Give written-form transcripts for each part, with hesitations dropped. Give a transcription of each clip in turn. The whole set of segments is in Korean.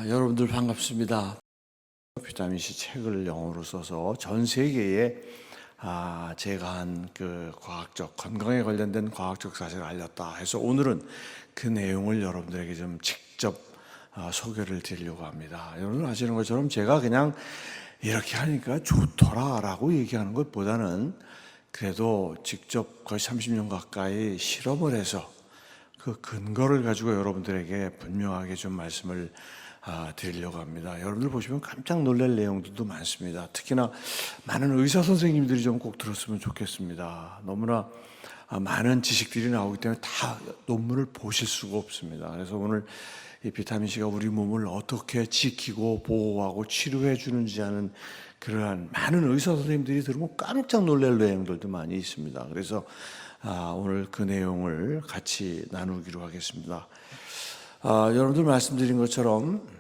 여러분들 반갑습니다. 비타민C 책을 영어로 써서 전 세계에 제가 한 그 과학적 건강에 관련된 과학적 사실을 알렸다 해서 오늘은 그 내용을 여러분들에게 좀 직접 소개를 드리려고 합니다. 여러분 아시는 것처럼 제가 그냥 이렇게 하니까 좋더라라고 얘기하는 것보다는 그래도 직접 거의 30년 가까이 실험을 해서 그 근거를 가지고 여러분들에게 분명하게 좀 말씀을 드리려고 합니다. 여러분들 보시면 깜짝 놀랄 내용들도 많습니다. 특히나 많은 의사 선생님들이 좀 꼭 들었으면 좋겠습니다. 너무나 많은 지식들이 나오기 때문에 다 논문을 보실 수가 없습니다. 그래서 오늘 이 비타민C가 우리 몸을 어떻게 지키고 보호하고 치료해 주는지 하는 그러한 많은 의사 선생님들이 들으면 깜짝 놀랄 내용들도 많이 있습니다. 그래서 오늘 그 내용을 같이 나누기로 하겠습니다. 여러분들 말씀드린 것처럼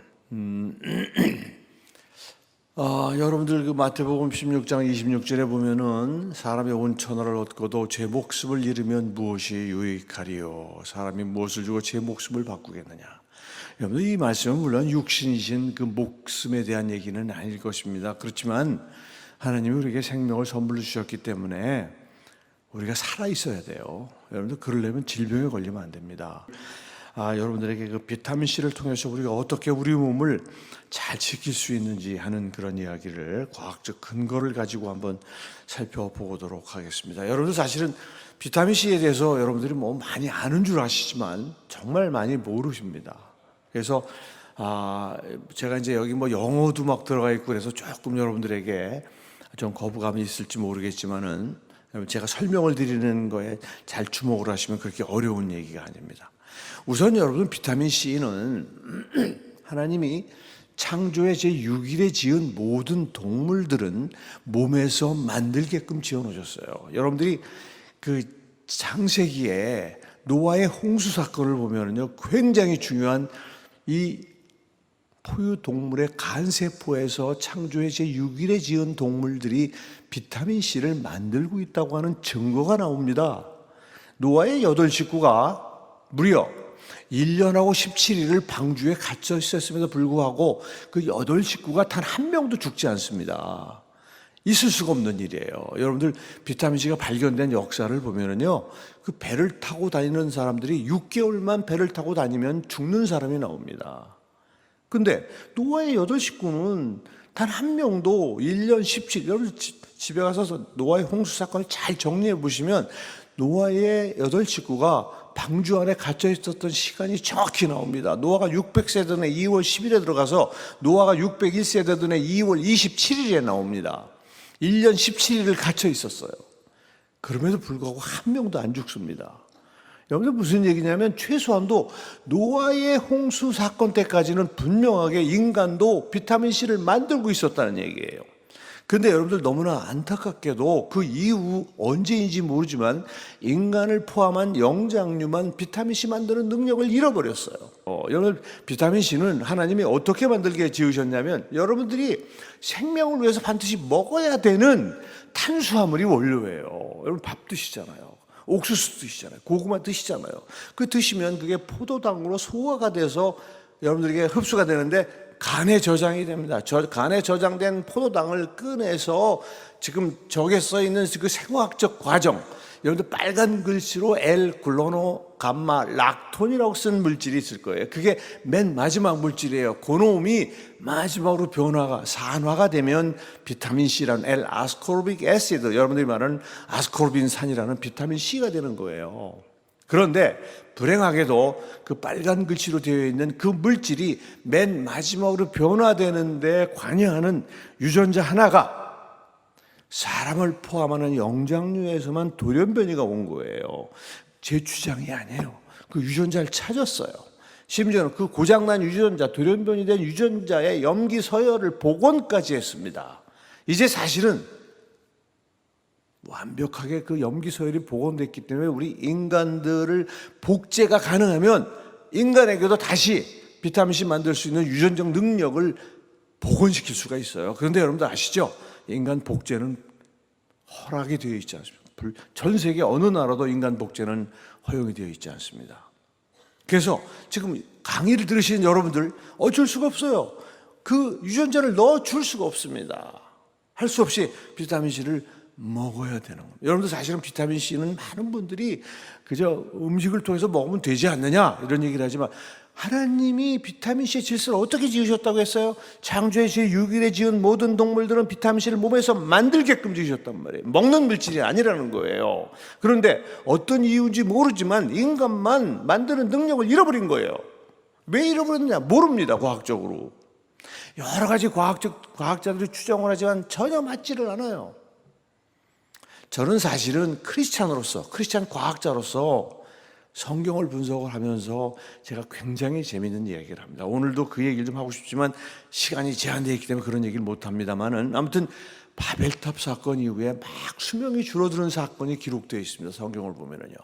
여러분들 그 마태복음 16장 26절에 보면은 사람이 온 천하를 얻고도 제 목숨을 잃으면 무엇이 유익하리요? 사람이 무엇을 주고 제 목숨을 바꾸겠느냐? 여러분들 이 말씀은 물론 육신이신 그 목숨에 대한 얘기는 아닐 것입니다. 그렇지만 하나님이 우리에게 생명을 선물로 주셨기 때문에 우리가 살아 있어야 돼요. 여러분들 그러려면 질병에 걸리면 안 됩니다. 여러분들에게 그 비타민C를 통해서 우리가 어떻게 우리 몸을 잘 지킬 수 있는지 하는 그런 이야기를 과학적 근거를 가지고 한번 살펴보도록 하겠습니다. 여러분들 사실은 비타민C에 대해서 여러분들이 뭐 많이 아는 줄 아시지만 정말 많이 모르십니다. 그래서 제가 이제 여기 뭐 영어도 막 들어가 있고 그래서 조금 여러분들에게 좀 거부감이 있을지 모르겠지만은 제가 설명을 드리는 거에 잘 주목을 하시면 그렇게 어려운 얘기가 아닙니다. 우선 여러분 비타민C는 하나님이 창조의 제6일에 지은 모든 동물들은 몸에서 만들게끔 지어놓으셨어요. 여러분들이 그 창세기에 노아의 홍수 사건을 보면요 굉장히 중요한 이 포유 동물의 간세포에서 창조의 제6일에 지은 동물들이 비타민C를 만들고 있다고 하는 증거가 나옵니다. 노아의 8 식구가 무려 1년하고 17일을 방주에 갇혀 있었음에도 불구하고 그 8 식구가 단 한 명도 죽지 않습니다. 있을 수가 없는 일이에요. 여러분들 비타민C가 발견된 역사를 보면은요, 그 배를 타고 다니는 사람들이 6개월만 배를 타고 다니면 죽는 사람이 나옵니다. 근데 노아의 8 식구는 단 한 명도 1년 17일, 여러분 집에 가서 노아의 홍수 사건을 잘 정리해 보시면 노아의 8 식구가 방주 안에 갇혀 있었던 시간이 정확히 나옵니다. 노아가 600세 되던 해 2월 10일에 들어가서 노아가 601세 되던 해 2월 27일에 나옵니다. 1년 17일을 갇혀 있었어요. 그럼에도 불구하고 한 명도 안 죽습니다. 여러분들 무슨 얘기냐면 최소한도 노아의 홍수 사건 때까지는 분명하게 인간도 비타민C를 만들고 있었다는 얘기예요. 그런데 여러분들 너무나 안타깝게도 그 이후 언제인지 모르지만 인간을 포함한 영장류만 비타민C 만드는 능력을 잃어버렸어요. 여러분 비타민C는 하나님이 어떻게 만들게 지으셨냐면 여러분들이 생명을 위해서 반드시 먹어야 되는 탄수화물이 원료예요. 여러분 밥 드시잖아요. 옥수수 드시잖아요. 고구마 드시잖아요. 그 드시면 그게 포도당으로 소화가 돼서 여러분들에게 흡수가 되는데 간에 저장이 됩니다. 간에 저장된 포도당을 꺼내서 지금 저게 써 있는 그 생화학적 과정, 여러분들 빨간 글씨로 L-글루노 감마 락톤이라고 쓴 물질이 있을 거예요. 그게 맨 마지막 물질이에요. 그 놈이 마지막으로 산화가 되면 비타민C라는 L-아스코르빅 애시드, 여러분들이 말하는 아스코르빈산이라는 비타민C가 되는 거예요. 그런데 불행하게도 그 빨간 글씨로 되어 있는 그 물질이 맨 마지막으로 변화되는데 관여하는 유전자 하나가 사람을 포함하는 영장류에서만 돌연변이가 온 거예요. 제 주장이 아니에요. 그 유전자를 찾았어요. 심지어는 그 고장난 유전자, 돌연변이 된 유전자의 염기 서열을 복원까지 했습니다. 이제 사실은 완벽하게 그 염기 서열이 복원됐기 때문에 우리 인간들을 복제가 가능하면 인간에게도 다시 비타민C 만들 수 있는 유전적 능력을 복원시킬 수가 있어요. 그런데 여러분들 아시죠? 인간 복제는 허락이 되어 있지 않습니다. 전 세계 어느 나라도 인간 복제는 허용이 되어 있지 않습니다. 그래서 지금 강의를 들으시는 여러분들 어쩔 수가 없어요. 그 유전자를 넣어줄 수가 없습니다. 할 수 없이 비타민C를 먹어야 되는 겁니다. 여러분들 사실은 비타민C는 많은 분들이 그저 음식을 통해서 먹으면 되지 않느냐 이런 얘기를 하지만 하나님이 비타민C의 질서를 어떻게 지으셨다고 했어요? 창조의 제6일에 지은 모든 동물들은 비타민C를 몸에서 만들게끔 지으셨단 말이에요. 먹는 물질이 아니라는 거예요. 그런데 어떤 이유인지 모르지만 인간만 만드는 능력을 잃어버린 거예요. 왜 잃어버렸느냐? 모릅니다. 과학적으로. 여러 가지 과학자들이 추정을 하지만 전혀 맞지를 않아요. 저는 사실은 크리스찬 과학자로서 성경을 분석을 하면서 제가 굉장히 재미있는 이야기를 합니다. 오늘도 그 얘기를 좀 하고 싶지만 시간이 제한되어 있기 때문에 그런 얘기를 못 합니다만은 아무튼 바벨탑 사건 이후에 막 수명이 줄어드는 사건이 기록되어 있습니다. 성경을 보면은요.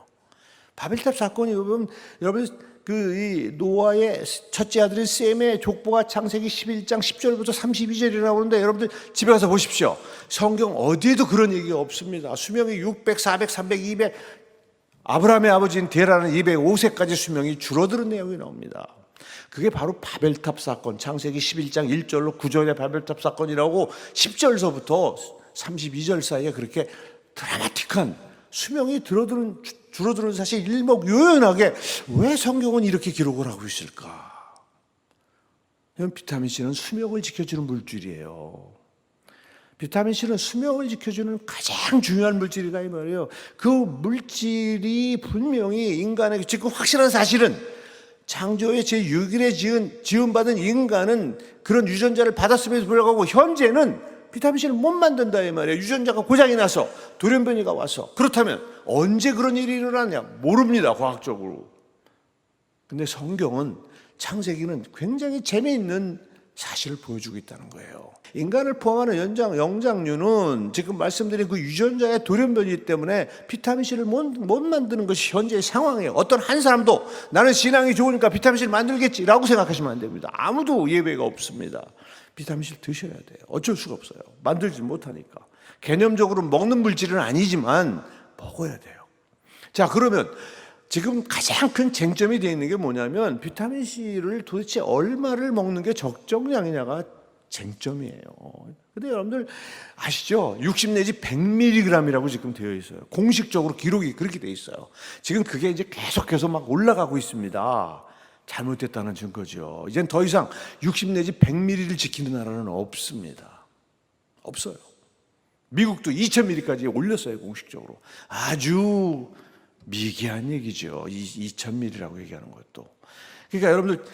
바벨탑 사건이 보면 여러분 이 노아의 첫째 아들인 셈의 족보가 창세기 11장 10절부터 32절이 나오는데 여러분들 집에 가서 보십시오. 성경 어디에도 그런 얘기가 없습니다. 수명이 600, 400, 300, 200 아브라함의 아버지인 데라는 205세까지 수명이 줄어드는 내용이 나옵니다. 그게 바로 바벨탑 사건, 창세기 11장 1절로 9절의 바벨탑 사건이라고 10절서부터 32절 사이에 그렇게 드라마틱한 수명이 줄어드는 사실 일목요연하게 왜 성경은 이렇게 기록을 하고 있을까? 비타민C는 수명을 지켜주는 물질이에요. 비타민C는 수명을 지켜주는 가장 중요한 물질이다 이 말이에요. 그 물질이 분명히 인간에게 지금 확실한 사실은 창조의 제6일에 지음받은 인간은 그런 유전자를 받았음에도 불구하고 현재는 비타민C를 못 만든다 이 말이에요. 유전자가 고장이 나서 돌연변이가 와서. 그렇다면 언제 그런 일이 일어나냐? 모릅니다. 과학적으로. 근데 성경은 창세기는 굉장히 재미있는 사실을 보여주고 있다는 거예요. 인간을 포함하는 영장류는 지금 말씀드린 그 유전자의 돌연변이 때문에 비타민C를 못 만드는 것이 현재의 상황이에요. 어떤 한 사람도 나는 신앙이 좋으니까 비타민C를 만들겠지라고 생각하시면 안 됩니다. 아무도 예외가 없습니다. 비타민C를 드셔야 돼요. 어쩔 수가 없어요. 만들지 못하니까. 개념적으로 먹는 물질은 아니지만 먹어야 돼요. 자, 그러면 지금 가장 큰 쟁점이 되어 있는 게 뭐냐면 비타민C를 도대체 얼마를 먹는 게 적정량이냐가 쟁점이에요. 근데 여러분들 아시죠? 60 내지 100mg이라고 지금 되어 있어요. 공식적으로 기록이 그렇게 되어 있어요. 지금 그게 이제 계속해서 막 올라가고 있습니다. 잘못됐다는 증거죠. 이젠 더 이상 60 내지 100ml를 지키는 나라는 없습니다. 없어요. 미국도 2000ml까지 올렸어요. 공식적으로. 아주 미개한 얘기죠. 2000ml라고 얘기하는 것도. 그러니까 여러분들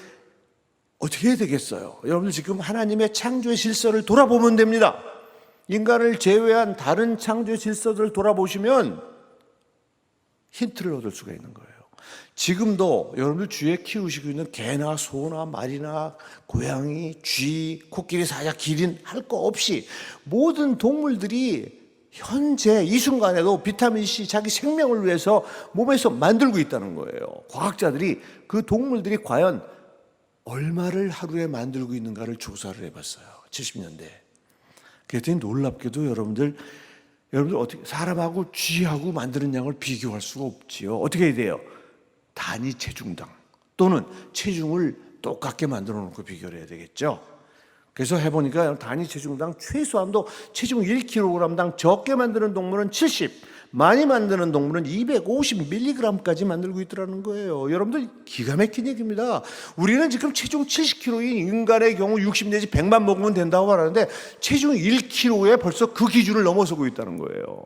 어떻게 해야 되겠어요? 여러분들 지금 하나님의 창조의 질서를 돌아보면 됩니다. 인간을 제외한 다른 창조의 질서들을 돌아보시면 힌트를 얻을 수가 있는 거예요. 지금도 여러분들 주위에 키우시고 있는 개나 소나 말이나 고양이, 쥐, 코끼리, 사자, 기린 할 거 없이 모든 동물들이 현재 이 순간에도 비타민C 자기 생명을 위해서 몸에서 만들고 있다는 거예요. 과학자들이 그 동물들이 과연 얼마를 하루에 만들고 있는가를 조사를 해봤어요. 70년대. 그랬더니 놀랍게도 여러분들 어떻게 사람하고 쥐하고 만드는 양을 비교할 수가 없지요. 어떻게 해야 돼요? 단위 체중당 또는 체중을 똑같게 만들어 놓고 비교를 해야 되겠죠. 그래서 해보니까 단위 체중당 최소한도 체중 1kg당 적게 만드는 동물은 70, 많이 만드는 동물은 250mg까지 만들고 있더라는 거예요. 여러분들 기가 막힌 얘기입니다. 우리는 지금 체중 70kg인 인간의 경우 60 내지 100만 먹으면 된다고 말하는데 체중 1kg에 벌써 그 기준을 넘어서고 있다는 거예요.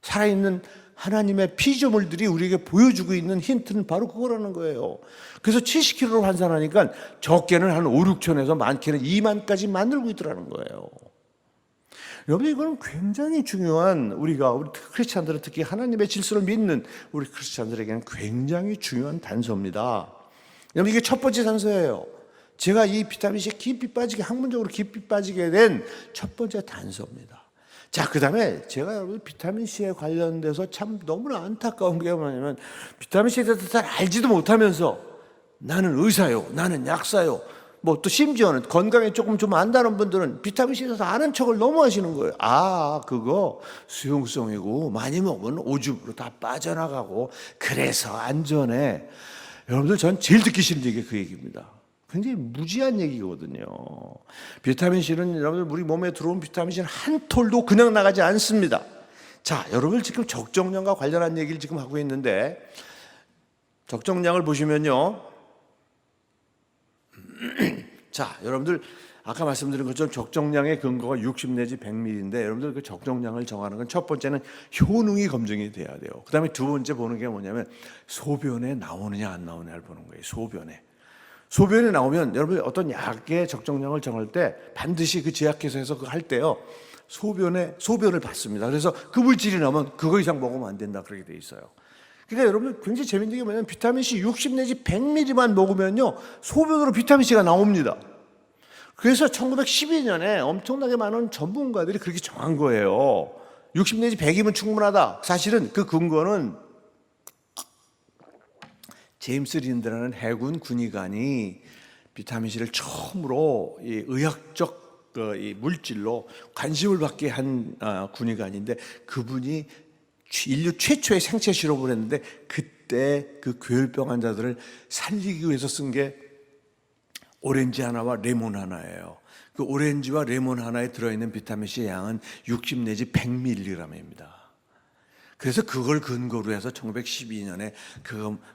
살아있는 하나님의 피조물들이 우리에게 보여주고 있는 힌트는 바로 그거라는 거예요. 그래서 70kg로 환산하니까 적게는 한 5, 6천에서 많게는 2만까지 만들고 있더라는 거예요. 여러분 이거는 굉장히 중요한 우리 크리스찬들은 특히 하나님의 질서를 믿는 우리 크리스찬들에게는 굉장히 중요한 단서입니다. 여러분 이게 첫 번째 단서예요. 제가 이 비타민C에 학문적으로 깊이 빠지게 된 첫 번째 단서입니다. 자, 그 다음에 제가 여러분 비타민C에 관련돼서 참 너무나 안타까운 게 뭐냐면 비타민C에 대해서 잘 알지도 못하면서 나는 의사요, 나는 약사요, 뭐 또 심지어는 건강에 조금 좀 안다는 분들은 비타민C에 대해서 아는 척을 너무 하시는 거예요. 아, 그거 수용성이고 많이 먹으면 오줌으로 다 빠져나가고 그래서 안전해. 여러분들 전 제일 듣기 싫은 얘기가 그 얘기입니다. 굉장히 무지한 얘기거든요. 비타민C는 여러분들 우리 몸에 들어온 비타민C는 한 톨도 그냥 나가지 않습니다. 자, 여러분들 지금 적정량과 관련한 얘기를 지금 하고 있는데 적정량을 보시면요. 자, 여러분들 아까 말씀드린 것처럼 적정량의 근거가 60 내지 100ml인데 여러분들 그 적정량을 정하는 건 첫 번째는 효능이 검증이 돼야 돼요. 그 다음에 두 번째 보는 게 뭐냐면 소변에 나오느냐 안 나오느냐를 보는 거예요. 소변에 나오면 여러분 어떤 약의 적정량을 정할 때 반드시 그 제약회사에서 그거 할 때요. 소변을 받습니다. 그래서 그 물질이 나오면 그거 이상 먹으면 안 된다 그렇게 돼 있어요. 그러니까 여러분 굉장히 재밌는 게 뭐냐면 비타민C 60 내지 100ml만 먹으면요. 소변으로 비타민C가 나옵니다. 그래서 1912년에 엄청나게 많은 전문가들이 그렇게 정한 거예요. 60 내지 100이면 충분하다. 사실은 그 근거는 제임스 린드라는 해군 군의관이 비타민C를 처음으로 이 의학적 이 물질로 관심을 받게 한 군의관인데 그분이 인류 최초의 생체 실험을 했는데 그때 그 괴혈병 환자들을 살리기 위해서 쓴 게 오렌지 하나와 레몬 하나예요. 그 오렌지와 레몬 하나에 들어있는 비타민C의 양은 60 내지 100mg입니다. 그래서 그걸 근거로 해서 1912년에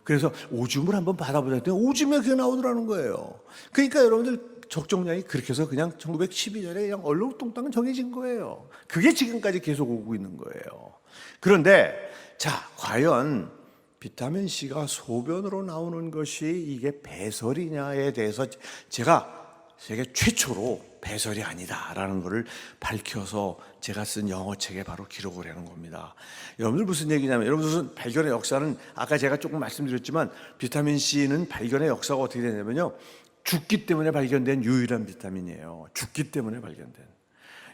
그래서 오줌을 한번 받아보자 했더니 오줌에 그게 나오더라는 거예요. 그러니까 여러분들 적정량이 그렇게 해서 그냥 1912년에 그냥 얼렁뚱땅 정해진 거예요. 그게 지금까지 계속 오고 있는 거예요. 그런데 자, 과연 비타민C가 소변으로 나오는 것이 이게 배설이냐에 대해서 제가 세계 최초로 배설이 아니다라는 것을 밝혀서 제가 쓴 영어책에 바로 기록을 하는 겁니다. 여러분들 무슨 얘기냐면 여러분들 발견의 역사는 아까 제가 조금 말씀드렸지만 비타민C는 발견의 역사가 어떻게 되냐면요. 죽기 때문에 발견된 유일한 비타민이에요. 죽기 때문에 발견된.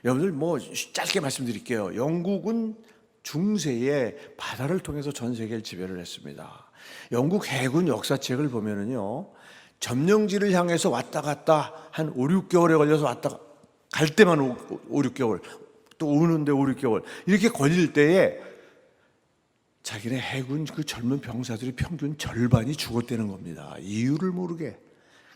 여러분들 뭐 짧게 말씀드릴게요. 영국은 중세에 바다를 통해서 전 세계를 지배를 했습니다. 영국 해군 역사책을 보면은요, 점령지를 향해서 왔다 갔다 한 5, 6개월에 걸려서 왔다 갈 때만 5, 6개월, 또 오는데 5, 6개월 이렇게 걸릴 때에 자기네 해군 그 젊은 병사들이 평균 절반이 죽었다는 겁니다. 이유를 모르게.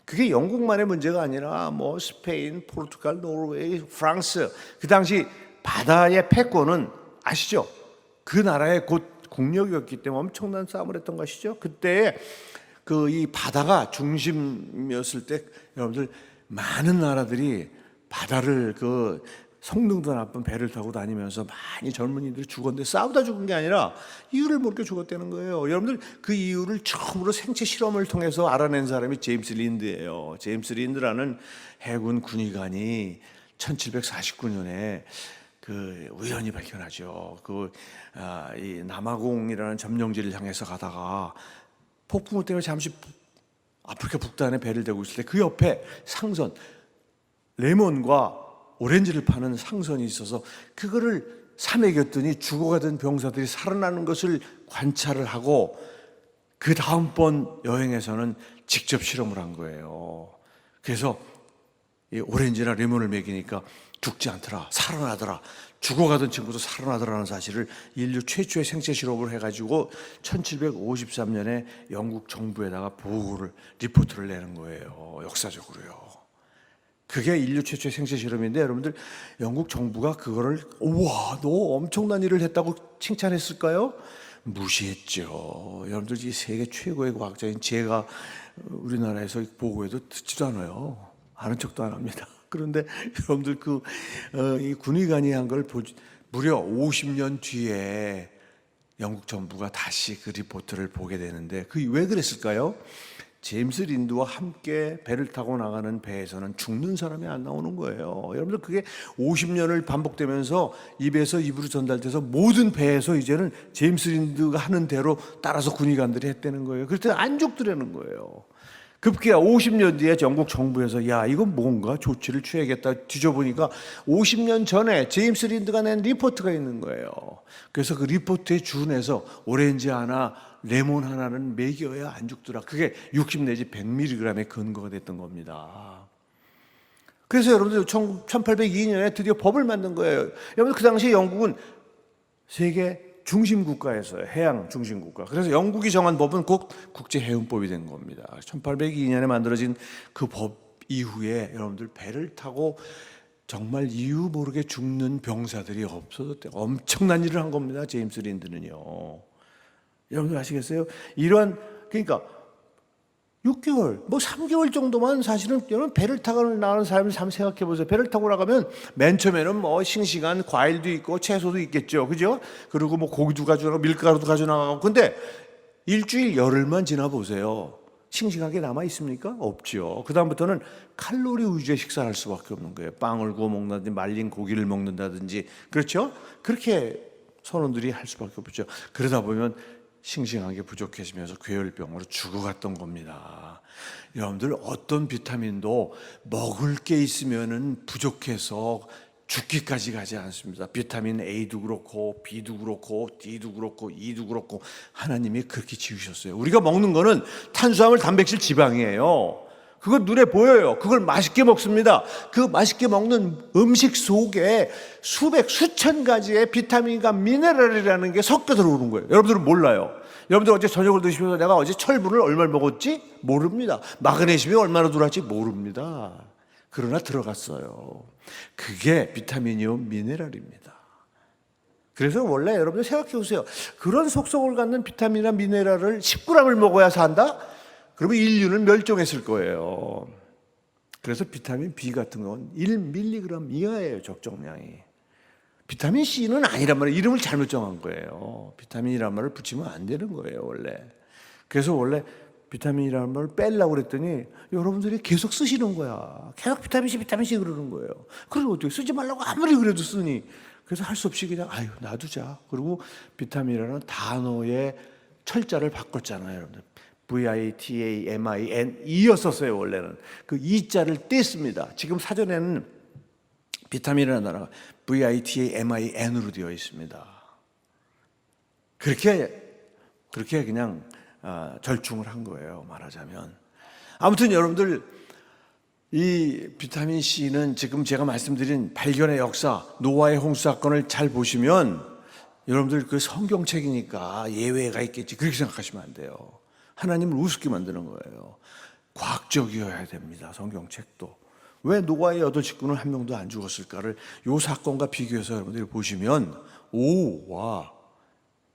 그게 영국만의 문제가 아니라 뭐 스페인, 포르투갈, 노르웨이, 프랑스 그 당시 바다의 패권은 아시죠? 그 나라의 곧 국력이었기 때문에 엄청난 싸움을 했던 것이죠. 그때 그 이 바다가 중심이었을 때 여러분들 많은 나라들이 바다를 그 성능도 나쁜 배를 타고 다니면서 많이 젊은이들이 죽었는데 싸우다 죽은 게 아니라 이유를 모르게 죽었다는 거예요. 여러분들 그 이유를 처음으로 생체 실험을 통해서 알아낸 사람이 제임스 린드예요. 제임스 린드라는 해군 군의관이 1749년에 그 우연히 발견하죠. 이 남아공이라는 점령지를 향해서 가다가 폭풍우 때문에 잠시 아프리카 북단에 배를 대고 있을 때 그 옆에 상선 레몬과 오렌지를 파는 상선이 있어서 그거를 사먹였더니 죽어가던 병사들이 살아나는 것을 관찰을 하고 그 다음번 여행에서는 직접 실험을 한 거예요. 그래서 이 오렌지나 레몬을 먹이니까 죽지 않더라, 살아나더라, 죽어가던 친구도 살아나더라는 사실을 인류 최초의 생체 실험을 해가지고 1753년에 영국 정부에다가 리포트를 내는 거예요. 역사적으로요. 그게 인류 최초의 생체 실험인데 여러분들 영국 정부가 그거를 우와 너 엄청난 일을 했다고 칭찬했을까요? 무시했죠. 여러분들 이 세계 최고의 과학자인 제가 우리나라에서 보고해도 듣지도 않아요. 아는 척도 안 합니다. 그런데 여러분들 이 군의관이 한 걸 무려 50년 뒤에 영국 정부가 다시 그 리포트를 보게 되는데 그게 왜 그랬을까요? 제임스 린드와 함께 배를 타고 나가는 배에서는 죽는 사람이 안 나오는 거예요. 여러분들 그게 50년을 반복되면서 입에서 입으로 전달돼서 모든 배에서 이제는 제임스 린드가 하는 대로 따라서 군의관들이 했다는 거예요. 그럴 때 안 죽더라는 거예요. 급기야 50년 뒤에 영국 정부에서 야 이건 뭔가 조치를 취해야겠다 뒤져보니까 50년 전에 제임스 린드가 낸 리포트가 있는 거예요. 그래서 그 리포트에 준해서 오렌지 하나 레몬 하나는 먹여야 안 죽더라. 그게 60 내지 100mg의 근거가 됐던 겁니다. 그래서 여러분들 1802년에 드디어 법을 만든 거예요. 여러분 그 당시에 영국은 세계 중심 국가였어요. 해양 중심 국가. 그래서 영국이 정한 법은 곧 국제 해운법이 된 겁니다. 1802년에 만들어진 그 법 이후에 여러분들 배를 타고 정말 이유 모르게 죽는 병사들이 없어졌대요. 엄청난 일을 한 겁니다. 제임스 린드는요. 여러분들 아시겠어요? 그러니까 6개월, 뭐 3개월 정도만 사실은 여러분 배를 타고 나가는 사람을 한번 생각해 보세요. 배를 타고 나가면 맨 처음에는 뭐 싱싱한 과일도 있고 채소도 있겠죠. 그죠? 그리고 뭐 고기도 가져나가고 밀가루도 가져나가고. 근데 일주일 열흘만 지나 보세요. 싱싱하게 남아 있습니까? 없죠. 그다음부터는 칼로리 위주의 식사를 할 수밖에 없는 거예요. 빵을 구워 먹는다든지 말린 고기를 먹는다든지. 그렇죠? 그렇게 선원들이 할 수밖에 없죠. 그러다 보면 싱싱한 게 부족해지면서 괴혈병으로 죽어갔던 겁니다. 여러분들 어떤 비타민도 먹을 게 있으면은 부족해서 죽기까지 가지 않습니다. 비타민 A도 그렇고 B도 그렇고 D도 그렇고 E도 그렇고 하나님이 그렇게 지으셨어요. 우리가 먹는 거는 탄수화물, 단백질, 지방이에요. 그건 눈에 보여요. 그걸 맛있게 먹습니다. 그 맛있게 먹는 음식 속에 수천 가지의 비타민과 미네랄이라는 게 섞여 들어오는 거예요. 여러분들은 몰라요. 여러분들 어제 저녁을 드시면서 내가 어제 철분을 얼마를 먹었지? 모릅니다. 마그네슘이 얼마나 들어왔지? 모릅니다. 그러나 들어갔어요. 그게 비타민이요 미네랄입니다. 그래서 원래 여러분들 생각해 보세요. 그런 속성을 갖는 비타민이나 미네랄을 10g을 먹어야 산다? 그러면 인류는 멸종했을 거예요. 그래서 비타민 B 같은 건 1mg 이하예요, 적정량이. 비타민 C는 아니란 말이에요. 이름을 잘못 정한 거예요. 비타민이란 말을 붙이면 안 되는 거예요, 원래. 그래서 원래 비타민이라는 말을 빼려고 그랬더니 여러분들이 계속 쓰시는 거야. 계속 비타민 C 그러는 거예요. 그래서 어떻게 쓰지 말라고 아무리 그래도 쓰니. 그래서 할 수 없이 그냥 놔두자. 그리고 비타민이라는 단어의 철자를 바꿨잖아요, 여러분들. VITAMIN E였었어요, 원래는. 그 E자를 뗐습니다. 지금 사전에는 비타민이라는 단어가 VITAMIN으로 되어 있습니다. 그렇게 그냥 절충을 한 거예요, 말하자면. 아무튼 여러분들 이 비타민 C는 지금 제가 말씀드린 발견의 역사, 노아의 홍수 사건을 잘 보시면 여러분들 그 성경책이니까 예외가 있겠지 그렇게 생각하시면 안 돼요. 하나님을 우습게 만드는 거예요. 과학적이어야 됩니다, 성경책도. 왜 노아의 8식구는 한 명도 안 죽었을까를 이 사건과 비교해서 여러분들이 보시면 와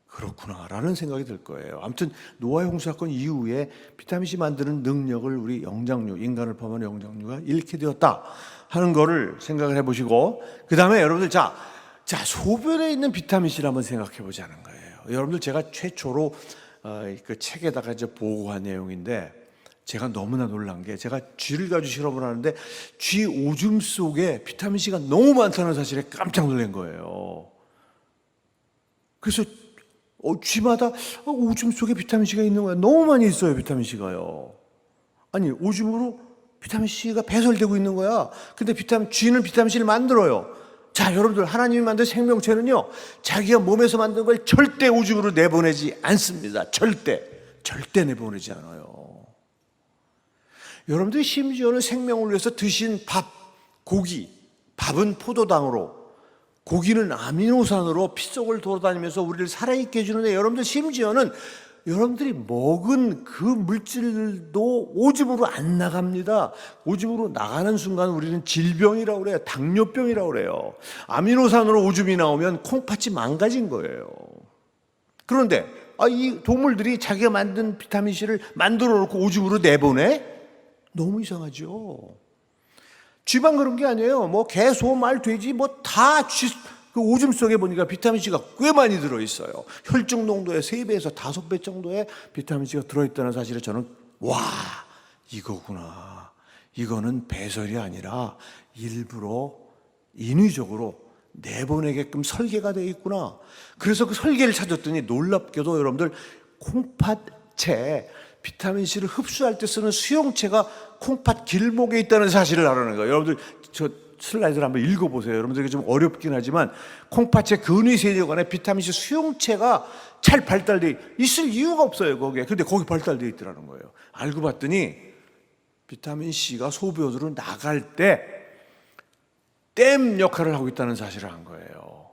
그렇구나라는 생각이 들 거예요. 아무튼 노아의 홍수 사건 이후에 비타민C 만드는 능력을 우리 영장류, 인간을 포함한 영장류가 잃게 되었다 하는 거를 생각을 해보시고, 그 다음에 여러분들 자 소변에 있는 비타민C를 한번 생각해 보자는 거예요. 여러분들 제가 최초로 그 책에다가 이제 보고한 내용인데, 제가 너무나 놀란 게, 제가 쥐를 가지고 실험을 하는데 쥐 오줌 속에 비타민C가 너무 많다는 사실에 깜짝 놀란 거예요. 그래서 쥐마다 오줌 속에 비타민C가 있는 거야. 너무 많이 있어요, 비타민C가요. 아니, 오줌으로 비타민C가 배설되고 있는 거야. 근데 쥐는 비타민C를 만들어요. 자, 여러분들, 하나님이 만든 생명체는요, 자기가 몸에서 만든 걸 절대 오줌으로 내보내지 않습니다. 절대 내보내지 않아요. 여러분들이 심지어는 생명을 위해서 드신 밥은 포도당으로, 고기는 아미노산으로 피 속을 돌아다니면서 우리를 살아있게 해주는데, 여러분들 심지어는 여러분들이 먹은 그 물질도 오줌으로 안 나갑니다. 오줌으로 나가는 순간 우리는 질병이라고 그래요. 당뇨병이라고 그래요. 아미노산으로 오줌이 나오면 콩팥이 망가진 거예요. 그런데 이 동물들이 자기가 만든 비타민C를 만들어 놓고 오줌으로 내보내? 너무 이상하죠. 쥐만 그런 게 아니에요. 뭐 개, 소, 말, 돼지 다 그 오줌 속에 보니까 비타민C가 꽤 많이 들어있어요. 혈중 농도의 3배에서 5배 정도의 비타민C가 들어있다는 사실에 저는 이거구나. 이거는 배설이 아니라 일부러 인위적으로 내보내게끔 설계가 되어 있구나. 그래서 그 설계를 찾았더니 놀랍게도 여러분들 콩팥에 비타민C를 흡수할 때 쓰는 수용체가 콩팥 길목에 있다는 사실을 알아낸 거예요. 여러분들 저 슬라이드를 한번 읽어보세요. 여러분들에게 좀 어렵긴 하지만 콩팥의 근위 세력안에 비타민C 수용체가 잘 발달돼 있을 이유가 없어요, 거기에. 근데 거기 발달돼 있더라는 거예요. 알고 봤더니 비타민C가 소변으로 나갈 때 댐 역할을 하고 있다는 사실을 한 거예요.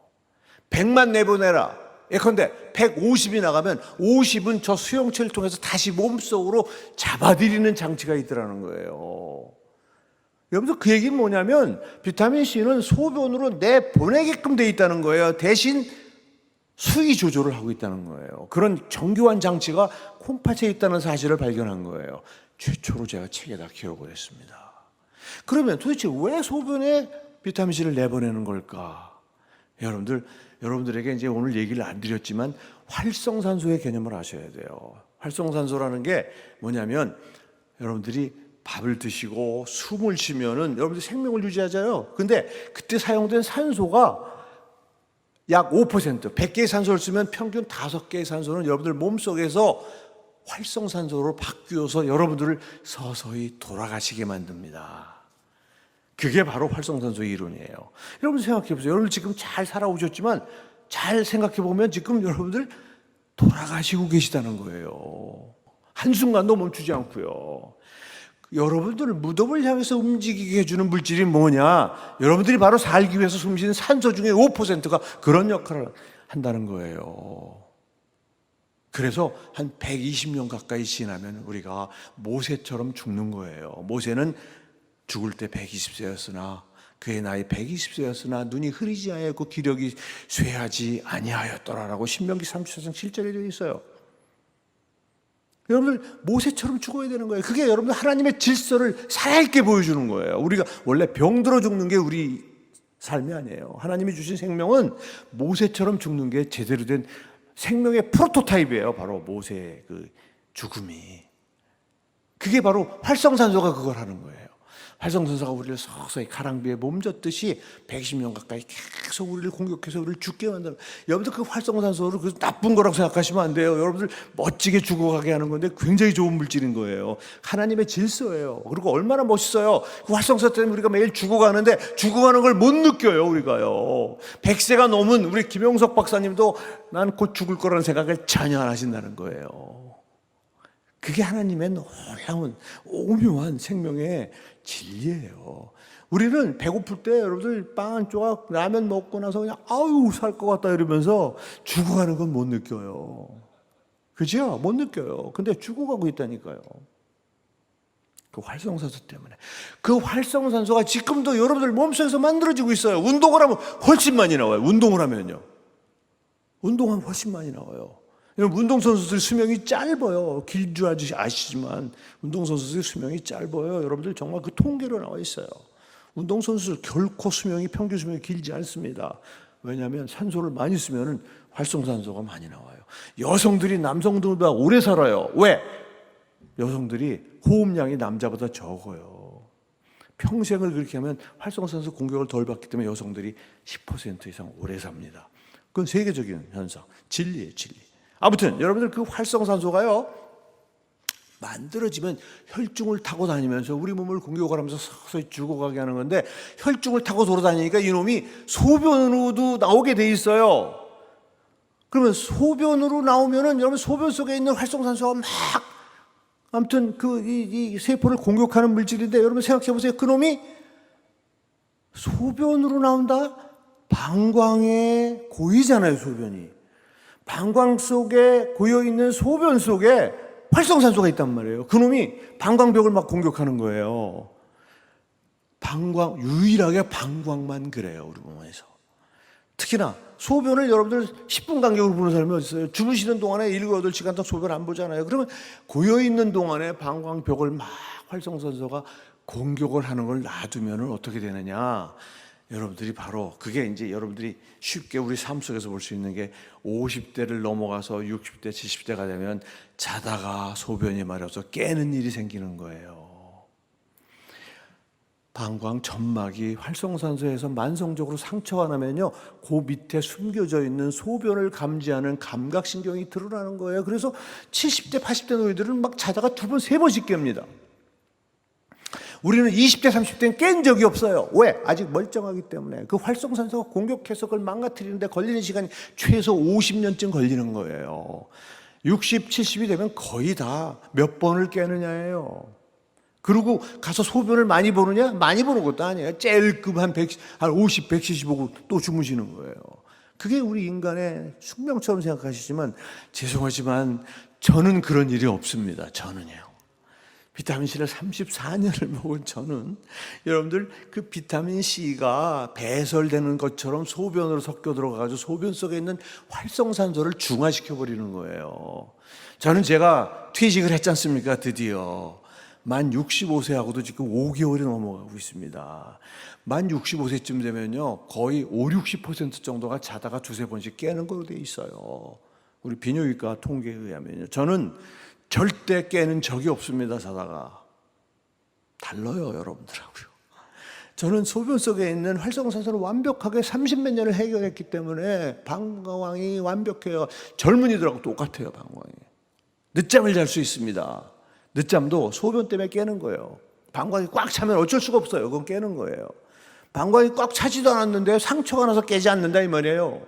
100만 내보내라. 예컨대 150이 나가면 50은 저 수용체를 통해서 다시 몸속으로 잡아들이는 장치가 있더라는 거예요. 여러분들 그 얘기는 뭐냐면 비타민 C는 소변으로 내보내게끔 돼 있다는 거예요. 대신 수위 조절을 하고 있다는 거예요. 그런 정교한 장치가 콩팥에 있다는 사실을 발견한 거예요. 최초로 제가 책에다 기록을 했습니다. 그러면 도대체 왜 소변에 비타민 C를 내보내는 걸까? 여러분들에게 이제 오늘 얘기를 안 드렸지만 활성산소의 개념을 아셔야 돼요. 활성산소라는 게 뭐냐면 여러분들이 밥을 드시고 숨을 쉬면은 여러분들 생명을 유지하잖아요. 근데 그때 사용된 산소가 약 5%, 100개의 산소를 쓰면 평균 5개의 산소는 여러분들 몸속에서 활성산소로 바뀌어서 여러분들을 서서히 돌아가시게 만듭니다. 그게 바로 활성산소의 이론이에요. 여러분 생각해 보세요. 여러분 지금 잘 살아오셨지만 잘 생각해 보면 지금 여러분들 돌아가시고 계시다는 거예요. 한순간도 멈추지 않고요. 여러분들을 무덤을 향해서 움직이게 해주는 물질이 뭐냐? 여러분들이 바로 살기 위해서 숨쉬는 산소 중에 5%가 그런 역할을 한다는 거예요. 그래서 한 120년 가까이 지나면 우리가 모세처럼 죽는 거예요. 모세는 죽을 때 120세였으나 그의 나이 120세였으나 눈이 흐리지 아니하였고 기력이 쇠하지 아니하였더라라고 신명기 34장 7절에 되어 있어요. 여러분들 모세처럼 죽어야 되는 거예요. 그게 여러분들 하나님의 질서를 살아있게 보여주는 거예요. 우리가 원래 병들어 죽는 게 우리 삶이 아니에요. 하나님이 주신 생명은 모세처럼 죽는 게 제대로 된 생명의 프로토타입이에요. 바로 모세의 그 죽음이. 그게 바로 활성산소가 그걸 하는 거예요. 활성산소가 우리를 서서히 가랑비에 몸졌듯이 120년 가까이 계속 우리를 공격해서 우리를 죽게 만드는. 여러분들 그 활성산소를 그 나쁜 거라고 생각하시면 안 돼요. 여러분들 멋지게 죽어가게 하는 건데 굉장히 좋은 물질인 거예요. 하나님의 질서예요. 그리고 얼마나 멋있어요. 그 활성산소 때문에 우리가 매일 죽어가는데 죽어가는 걸 못 느껴요. 우리가요. 100세가 넘은 우리 김용석 박사님도 난 곧 죽을 거라는 생각을 전혀 안 하신다는 거예요. 그게 하나님의 놀라운 오묘한 생명의 진리예요. 우리는 배고플 때 여러분들 빵 한 조각 라면 먹고 나서 그냥 아유 살 것 같다 이러면서 죽어가는 건 못 느껴요. 그죠? 못 느껴요. 근데 죽어가고 있다니까요. 그 활성산소 때문에. 그 활성산소가 지금도 여러분들 몸속에서 만들어지고 있어요. 운동을 하면 훨씬 많이 나와요. 운동을 하면요. 운동하면 훨씬 많이 나와요. 운동선수들 수명이 짧아요. 길 줄 아시지만 운동선수들 수명이 짧아요. 여러분들 정말 그 통계로 나와 있어요. 운동선수들 결코 평균 수명이 길지 않습니다. 왜냐하면 산소를 많이 쓰면 활성산소가 많이 나와요. 여성들이 남성들보다 오래 살아요. 왜? 여성들이 호흡량이 남자보다 적어요. 평생을 그렇게 하면 활성산소 공격을 덜 받기 때문에 여성들이 10% 이상 오래 삽니다. 그건 세계적인 현상, 진리예요, 진리. 아무튼 여러분들 그 활성산소가요 만들어지면 혈중을 타고 다니면서 우리 몸을 공격을 하면서 서서히 죽어가게 하는 건데 혈중을 타고 돌아다니니까 이놈이 소변으로도 나오게 돼 있어요. 그러면 소변으로 나오면은 여러분 소변 속에 있는 활성산소가 막 아무튼 이 세포를 공격하는 물질인데 여러분 생각해 보세요. 그놈이 소변으로 나온다? 방광에 고이잖아요, 소변이. 방광 속에 고여있는 소변 속에 활성산소가 있단 말이에요. 그놈이 방광벽을 막 공격하는 거예요. 유일하게 방광만 그래요, 우리 몸에서. 특히나 소변을 여러분들 10분 간격으로 보는 사람이 어디 있어요? 주무시는 동안에 7, 8시간 동안 소변 안 보잖아요. 그러면 고여있는 동안에 방광벽을 막 활성산소가 공격을 하는 걸 놔두면 어떻게 되느냐? 여러분들이 바로 그게 이제 여러분들이 쉽게 우리 삶 속에서 볼 수 있는 게 50대를 넘어가서 60대, 70대가 되면 자다가 소변이 마려서 깨는 일이 생기는 거예요. 방광 점막이 활성산소에서 만성적으로 상처가 나면요, 그 밑에 숨겨져 있는 소변을 감지하는 감각신경이 드러나는 거예요. 그래서 70대, 80대 노인들은 막 자다가 2번, 3번씩 깹니다. 우리는 20대, 30대는 깬 적이 없어요. 왜? 아직 멀쩡하기 때문에. 그 활성산소가 공격해서 그걸 망가뜨리는데 걸리는 시간이 최소 50년쯤 걸리는 거예요. 60, 70이 되면 거의 다 몇 번을 깨느냐예요. 그리고 가서 소변을 많이 보느냐? 많이 보는 것도 아니에요. 찔끔 한 50, 170 보고 또 주무시는 거예요. 그게 우리 인간의 숙명처럼 생각하시지만 죄송하지만 저는 그런 일이 없습니다. 저는요. 비타민C를 34년을 먹은 저는 여러분들 그 비타민C가 배설되는 것처럼 소변으로 섞여 들어가서 소변 속에 있는 활성산소를 중화시켜버리는 거예요. 저는 제가 퇴직을 했지 않습니까? 드디어 만 65세하고도 지금 5개월이 넘어가고 있습니다. 만 65세쯤 되면요 거의 50-60% 정도가 자다가 두세 번씩 깨는 걸로 돼 있어요. 우리 비뇨기과 통계에 의하면요. 저는 절대 깨는 적이 없습니다. 자다가. 달라요 여러분들하고요. 저는 소변 속에 있는 활성산소를 완벽하게 30몇 년을 해결했기 때문에 방광이 완벽해요. 젊은이들하고 똑같아요. 방광이. 늦잠을 잘 수 있습니다. 늦잠도 소변 때문에 깨는 거예요. 방광이 꽉 차면 어쩔 수가 없어요. 그건 깨는 거예요. 방광이 꽉 차지도 않았는데 상처가 나서 깨지 않는다 이 말이에요.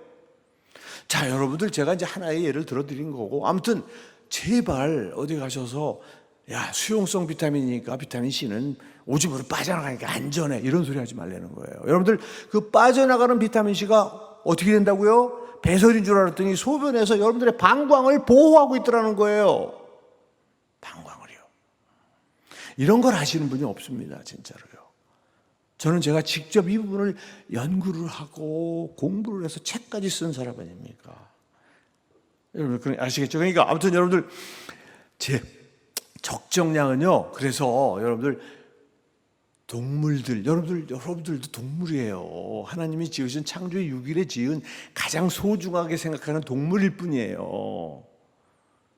자, 여러분들 제가 이제 하나의 예를 들어드린 거고, 아무튼 제발 어디 가셔서 야 수용성 비타민이니까 비타민C는 오줌으로 빠져나가니까 안전해 이런 소리 하지 말라는 거예요. 여러분들 그 빠져나가는 비타민C가 어떻게 된다고요? 배설인 줄 알았더니 소변에서 여러분들의 방광을 보호하고 있더라는 거예요. 방광을요. 이런 걸 아시는 분이 없습니다. 진짜로요. 저는 제가 직접 이 부분을 연구를 하고 공부를 해서 책까지 쓴 사람 아닙니까? 여러분 아시겠죠? 그러니까 아무튼 여러분들 제 적정량은요. 그래서 여러분들 동물들 여러분들도 동물이에요. 하나님이 지으신 창조의 6일에 지은 가장 소중하게 생각하는 동물일 뿐이에요.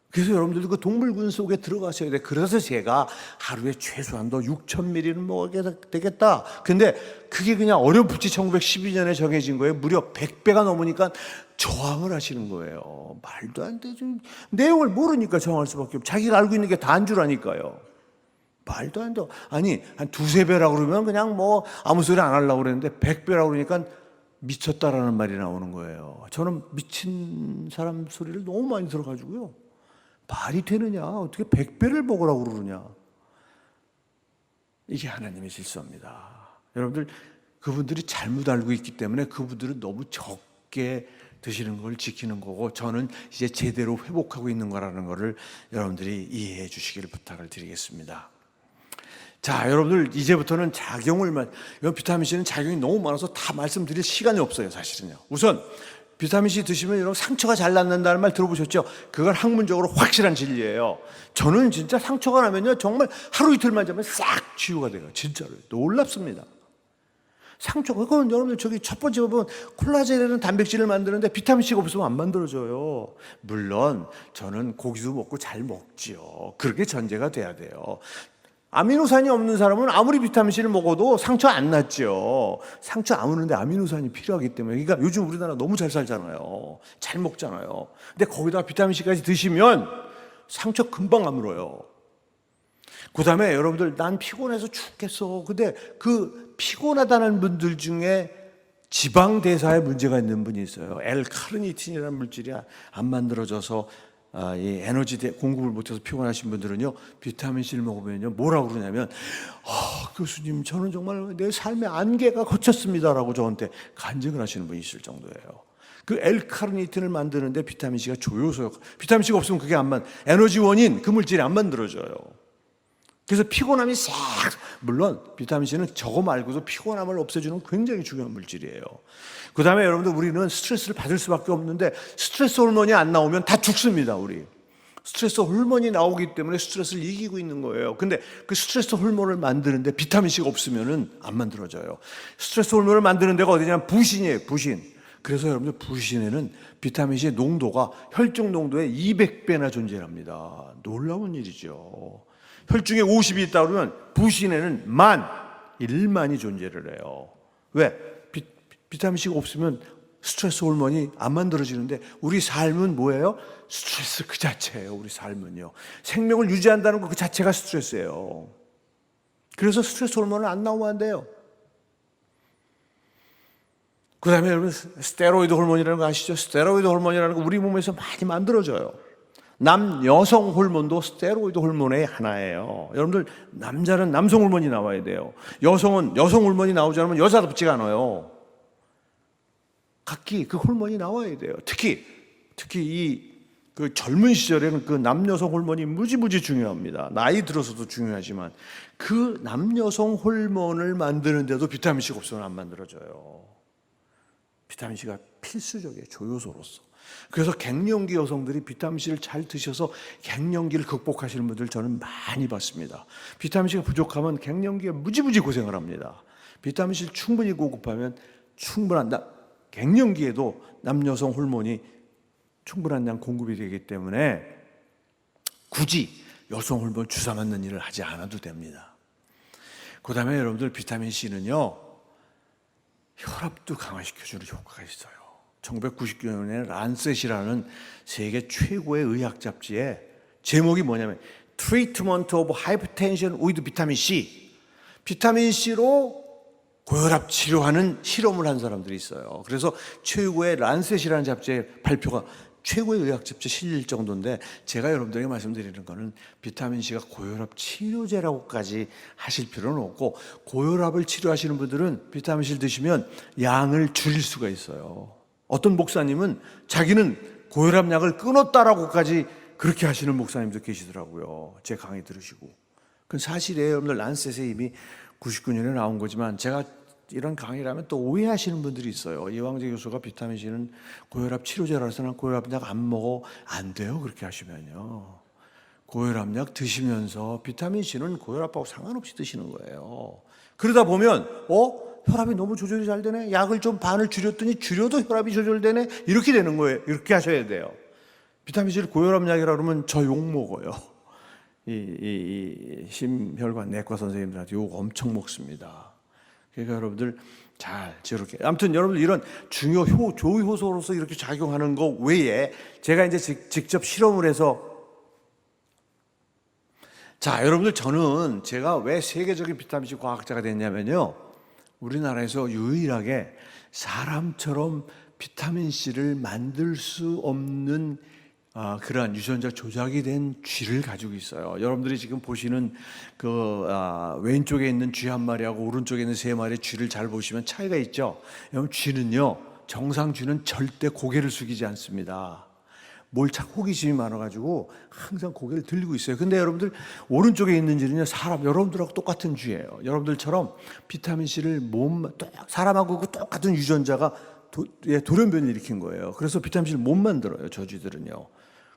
그래서 여러분들도 그 동물군 속에 들어가셔야 돼. 그래서 제가 하루에 최소한도 6,000ml는 먹어야 되겠다. 근데 그게 그냥 어렴풋이 1912년에 정해진 거예요. 무려 100배가 넘으니까 저항을 하시는 거예요. 말도 안 되죠. 내용을 모르니까 저항할 수밖에 없고 자기가 알고 있는 게 다인 줄 아니까요. 말도 안 돼. 아니 한 2-3배라고 그러면 그냥 뭐 아무 소리 안 하려고 그랬는데 100배라고 그러니까 미쳤다라는 말이 나오는 거예요. 저는 미친 사람 소리를 너무 많이 들어가지고요. 말이 되느냐? 어떻게 100배를 먹으라고 그러느냐? 이게 하나님의 질서입니다. 여러분들 그분들이 잘못 알고 있기 때문에 그분들은 너무 적게 드시는 걸 지키는 거고 저는 이제 제대로 회복하고 있는 거라는 거를 여러분들이 이해해 주시기를 부탁을 드리겠습니다. 자, 여러분들 이제부터는 작용을 비타민C는 작용이 너무 많아서 다 말씀드릴 시간이 없어요. 사실은요. 우선 비타민C 드시면 여러분 상처가 잘 낫는다는 말 들어보셨죠? 그건 학문적으로 확실한 진리예요. 저는 진짜 상처가 나면요 정말 하루 이틀만 자면 싹 치유가 돼요. 진짜로 놀랍습니다. 상처가 그건 여러분들 저기 첫 번째 보면 콜라겐이라는 단백질을 만드는데 비타민C가 없으면 안 만들어져요. 물론 저는 고기도 먹고 잘 먹지요. 그렇게 전제가 돼야 돼요. 아미노산이 없는 사람은 아무리 비타민C를 먹어도 상처 안 났죠. 상처 안 오는데 아미노산이 필요하기 때문에. 그러니까 요즘 우리나라 너무 잘 살잖아요. 잘 먹잖아요. 근데 거기다가 비타민C까지 드시면 상처 금방 아물어요. 그 다음에 여러분들 난 피곤해서 죽겠어. 근데 그 피곤하다는 분들 중에 지방 대사에 문제가 있는 분이 있어요. L-카르니틴이라는 물질이 안 만들어져서 이 에너지 공급을 못해서 피곤하신 분들은요 비타민C를 먹으면요 뭐라고 그러냐면 교수님 저는 정말 내 삶의 안개가 걷혔습니다라고 저한테 간증을 하시는 분이 있을 정도예요. 그 L-카르니틴을 만드는데 비타민C가 조효소요. 비타민C가 없으면 그게 에너지원인 그 물질이 안 만들어져요. 그래서 피곤함이 싹, 물론 비타민C는 저거 말고도 피곤함을 없애주는 굉장히 중요한 물질이에요. 그 다음에 여러분들 우리는 스트레스를 받을 수밖에 없는데 스트레스 호르몬이 안 나오면 다 죽습니다. 우리 스트레스 호르몬이 나오기 때문에 스트레스를 이기고 있는 거예요. 근데 그 스트레스 호르몬을 만드는데 비타민C가 없으면 안 만들어져요. 스트레스 호르몬을 만드는 데가 어디냐면 부신이에요. 부신. 그래서 여러분들 부신에는 비타민C의 농도가 혈중 농도의 200배나 존재합니다. 놀라운 일이죠. 혈중에 50이 있다 그러면 부신에는 1만이 존재를 해요. 왜? 비타민C가 없으면 스트레스 호르몬이 안 만들어지는데 우리 삶은 뭐예요? 스트레스 그 자체예요. 우리 삶은요. 생명을 유지한다는 것 그 자체가 스트레스예요. 그래서 스트레스 호르몬은 안 나오면 안 돼요. 그 다음에 여러분 스테로이드 호르몬이라는 거 아시죠? 스테로이드 호르몬이라는 거 우리 몸에서 많이 만들어져요. 여성 호르몬도 스테로이드 호르몬의 하나예요. 여러분들 남자는 남성 호르몬이 나와야 돼요. 여성은 여성 호르몬이 나오지 않으면 여자답지가 않아요. 각기 그 호르몬이 나와야 돼요. 특히 그 젊은 시절에는 그 남여성 호르몬이 무지무지 중요합니다. 나이 들어서도 중요하지만 그 남여성 호르몬을 만드는데도 비타민C가 없으면 안 만들어져요. 비타민C가 필수적이에요. 조효소로서. 그래서 갱년기 여성들이 비타민C를 잘 드셔서 갱년기를 극복하시는 분들 저는 많이 봤습니다. 비타민C가 부족하면 갱년기에 무지무지 고생을 합니다. 비타민C를 충분히 공급하면 갱년기에도 남여성 호르몬이 충분한 양 공급이 되기 때문에 굳이 여성 호르몬 주사 맞는 일을 하지 않아도 됩니다. 그 다음에 여러분들 비타민C는요 혈압도 강화시켜주는 효과가 있어요. 1999년에 란셋이라는 세계 최고의 의학 잡지에 제목이 뭐냐면 Treatment of Hypertension with Vitamin C. 비타민C로 고혈압 치료하는 실험을 한 사람들이 있어요. 그래서 최고의 란셋이라는 잡지의 발표가 최고의 의학 잡지에 실릴 정도인데, 제가 여러분들에게 말씀드리는 거는 비타민C가 고혈압 치료제라고까지 하실 필요는 없고, 고혈압을 치료하시는 분들은 비타민C를 드시면 양을 줄일 수가 있어요. 어떤 목사님은 자기는 고혈압 약을 끊었다라고까지 그렇게 하시는 목사님도 계시더라고요. 제 강의 들으시고. 그건 사실이에요. 여러분들 란셋에 이미 99년에 나온 거지만, 제가 이런 강의를 하면 또 오해하시는 분들이 있어요. 이황재 교수가 비타민C는 고혈압 치료제라서 난 고혈압 약 안 먹어. 안 돼요. 그렇게 하시면요. 고혈압 약 드시면서 비타민C는 고혈압하고 상관없이 드시는 거예요. 그러다 보면 혈압이 너무 조절이 잘 되네. 약을 좀 반을 줄였더니 줄여도 혈압이 조절되네. 이렇게 되는 거예요. 이렇게 하셔야 돼요. 비타민C를 고혈압 약이라 그러면 저 욕 먹어요. 이 심혈관 내과 선생님들한테 욕 엄청 먹습니다. 그러니까 여러분들 잘 저렇게, 아무튼 여러분들 이런 중요 조효소로서 이렇게 작용하는 거 외에 제가 이제 직접 실험을 해서, 자 여러분들, 저는 제가 왜 세계적인 비타민C 과학자가 됐냐면요, 우리나라에서 유일하게 사람처럼 비타민C를 만들 수 없는 그러한 유전자 조작이 된 쥐를 가지고 있어요. 여러분들이 지금 보시는 그 왼쪽에 있는 쥐 한 마리하고 오른쪽에 있는 세 마리의 쥐를 잘 보시면 차이가 있죠. 여러분, 쥐는요, 정상 쥐는 절대 고개를 숙이지 않습니다. 뭘 자꾸 호기심이 많아가지고 항상 고개를 들리고 있어요. 근데 여러분들 오른쪽에 있는 쥐는요, 여러분들하고 똑같은 쥐예요. 여러분들처럼 비타민C를 사람하고 똑같은 유전자가 돌연변을 일으킨 거예요. 그래서 비타민C를 못 만들어요, 저 쥐들은요.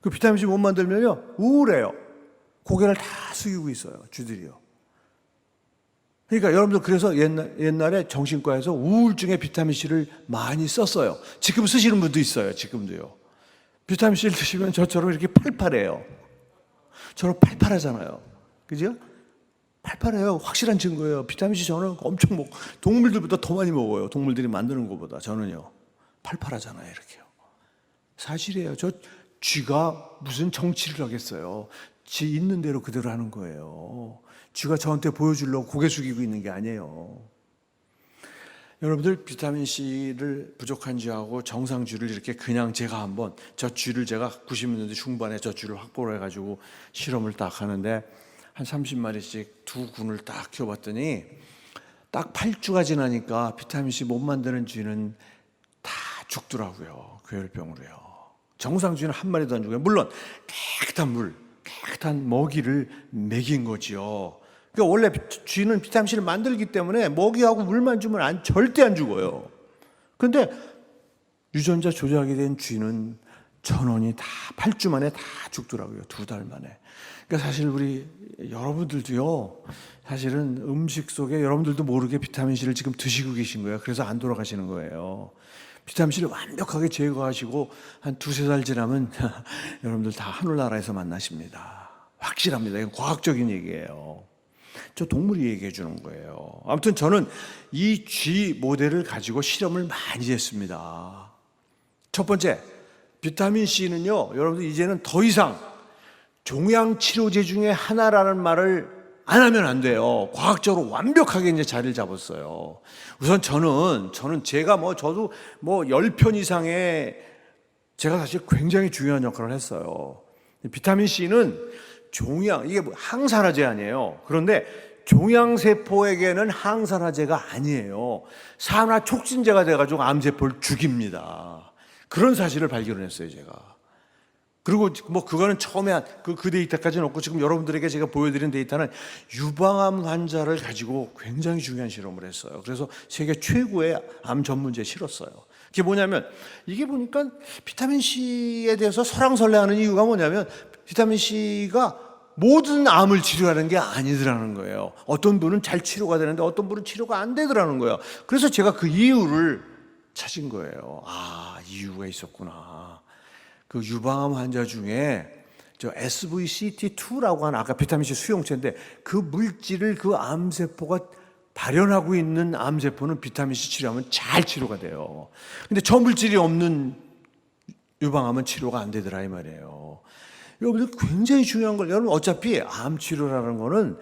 그 비타민C 못 만들면요 우울해요. 고개를 다 숙이고 있어요, 쥐들이요. 그러니까 여러분들, 그래서 옛날에 정신과에서 우울증에 비타민C를 많이 썼어요. 지금 쓰시는 분도 있어요. 지금도요. 비타민C를 드시면 저처럼 이렇게 팔팔해요. 저런 팔팔하잖아요. 그죠? 팔팔해요. 확실한 증거예요. 비타민C 저는 엄청 동물들보다 더 많이 먹어요. 동물들이 만드는 것보다. 저는요 팔팔하잖아요. 이렇게요. 사실이에요. 저 쥐가 무슨 정치를 하겠어요. 쥐 있는 대로 그대로 하는 거예요. 쥐가 저한테 보여주려고 고개 숙이고 있는 게 아니에요. 여러분들, 비타민C를 부족한 쥐하고 정상 쥐를 이렇게 그냥 제가 한번, 저 쥐를 제가 90년대 중반에 저 쥐를 확보를 해가지고 실험을 딱 하는데 한 30마리씩 두 군을 딱 키워봤더니 딱 8주가 지나니까 비타민C 못 만드는 쥐는 다 죽더라고요. 괴혈병으로요. 정상 쥐는 한 마리도 안 죽어요. 물론 깨끗한 먹이를 먹인 거지요. 그러니까 원래 쥐는 비타민C를 만들기 때문에 먹이하고 물만 주면 절대 안 죽어요. 근데 유전자 조작이 된 쥐는 전원이 다 8주 만에 다 죽더라고요. 2달 만에. 그러니까 사실 우리 여러분들도요, 사실은 음식 속에 여러분들도 모르게 비타민C를 지금 드시고 계신 거예요. 그래서 안 돌아가시는 거예요. 비타민C를 완벽하게 제거하시고 한 2-3달 지나면 여러분들 다 하늘나라에서 만나십니다. 확실합니다. 이건 과학적인 얘기예요. 저 동물이 얘기해 주는 거예요. 아무튼 저는 이 쥐 모델을 가지고 실험을 많이 했습니다. 첫 번째, 비타민C는요, 여러분들 이제는 더 이상 종양 치료제 중에 하나라는 말을 안 하면 안 돼요. 과학적으로 완벽하게 이제 자리를 잡았어요. 우선 저는 제가 저도 10편 이상의, 제가 사실 굉장히 중요한 역할을 했어요. 비타민C는 이게 항산화제 아니에요. 그런데 종양세포에게는 항산화제가 아니에요. 산화 촉진제가 돼가지고 암세포를 죽입니다. 그런 사실을 발견했어요, 제가. 그리고 뭐 그거는 처음에 그 데이터까지는 없고, 지금 여러분들에게 제가 보여드린 데이터는 유방암 환자를 가지고 굉장히 중요한 실험을 했어요. 그래서 세계 최고의 암 전문지에 실었어요. 그게 뭐냐면, 이게 보니까 비타민 C에 대해서 설왕설래하는 이유가 뭐냐면, 비타민 C가 모든 암을 치료하는 게 아니더라는 거예요. 어떤 분은 잘 치료가 되는데 어떤 분은 치료가 안 되더라는 거예요. 그래서 제가 그 이유를 찾은 거예요. 아, 이유가 있었구나. 그 유방암 환자 중에 저 SVCT2라고 하는, 아까 비타민C 수용체인데, 그 물질을 그 암세포가 발현하고 있는 암세포는 비타민C 치료하면 잘 치료가 돼요. 근데 저 물질이 없는 유방암은 치료가 안 되더라 이 말이에요. 여러분들 굉장히 중요한 걸, 여러분 어차피 암 치료라는 거는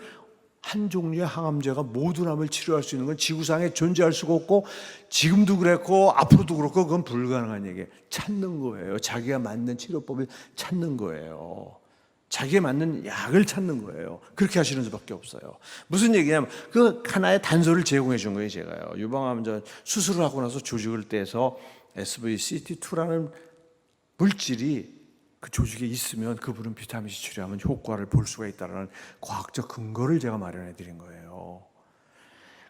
한 종류의 항암제가 모든 암을 치료할 수 있는 건 지구상에 존재할 수가 없고, 지금도 그랬고 앞으로도 그렇고, 그건 불가능한 얘기예요. 찾는 거예요. 자기가 맞는 치료법을 찾는 거예요. 자기에 맞는 약을 찾는 거예요. 그렇게 하시는 수밖에 없어요. 무슨 얘기냐면, 그 하나의 단서를 제공해 준 거예요, 제가요. 유방암 수술을 하고 나서 조직을 떼서 SVCT2라는 물질이 그 조직에 있으면 그분은 비타민C 치료하면 효과를 볼 수가 있다는 과학적 근거를 제가 마련해 드린 거예요.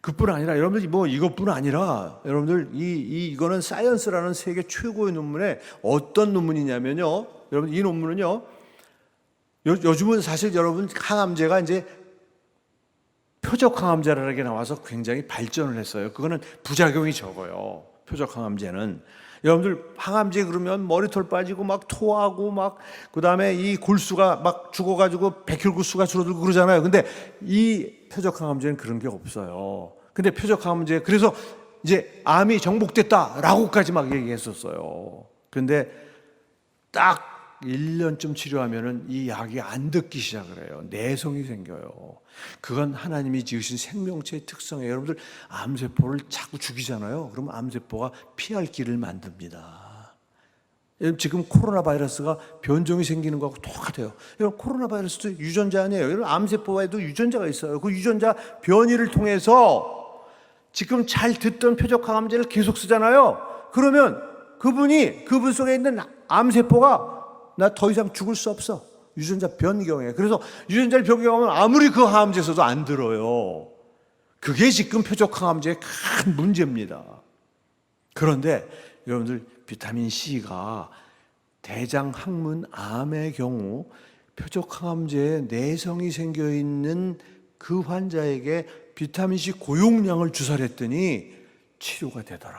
그뿐 아니라, 여러분들 뭐 이것뿐 아니라, 여러분들 이거는 사이언스라는 세계 최고의 논문에 어떤 논문이냐면요. 여러분 이 논문은요. 요즘은 사실 여러분 항암제가 이제 표적 항암제라는 게 나와서 굉장히 발전을 했어요. 그거는 부작용이 적어요. 표적 항암제는. 여러분들 항암제 그러면 머리털 빠지고 막 토하고 막, 그다음에 이 골수가 막 죽어가지고 백혈구수가 줄어들고 그러잖아요. 근데 이 표적 항암제는 그런 게 없어요. 근데 표적 항암제, 그래서 이제 암이 정복됐다라고까지 막 얘기했었어요. 그런데 딱 1년쯤 치료하면은 이 약이 안 듣기 시작을 해요. 내성이 생겨요. 그건 하나님이 지으신 생명체의 특성이에요. 여러분들 암세포를 자꾸 죽이잖아요. 그러면 암세포가 피할 길을 만듭니다. 지금 코로나 바이러스가 변종이 생기는 거하고 똑같아요. 여러분 코로나 바이러스도 유전자 아니에요. 여러분 암세포에도 유전자가 있어요. 그 유전자 변이를 통해서 지금 잘 듣던 표적 항암제를 계속 쓰잖아요. 그러면 그분 속에 있는 암세포가 나 더 이상 죽을 수 없어. 유전자 변경해. 그래서 유전자를 변경하면 아무리 그 항암제 써도 안 들어요. 그게 지금 표적 항암제의 큰 문제입니다. 그런데 여러분들 비타민 C가 대장 항문 암의 경우 표적 항암제에 내성이 생겨 있는 그 환자에게 비타민 C 고용량을 주사를 했더니 치료가 되더라.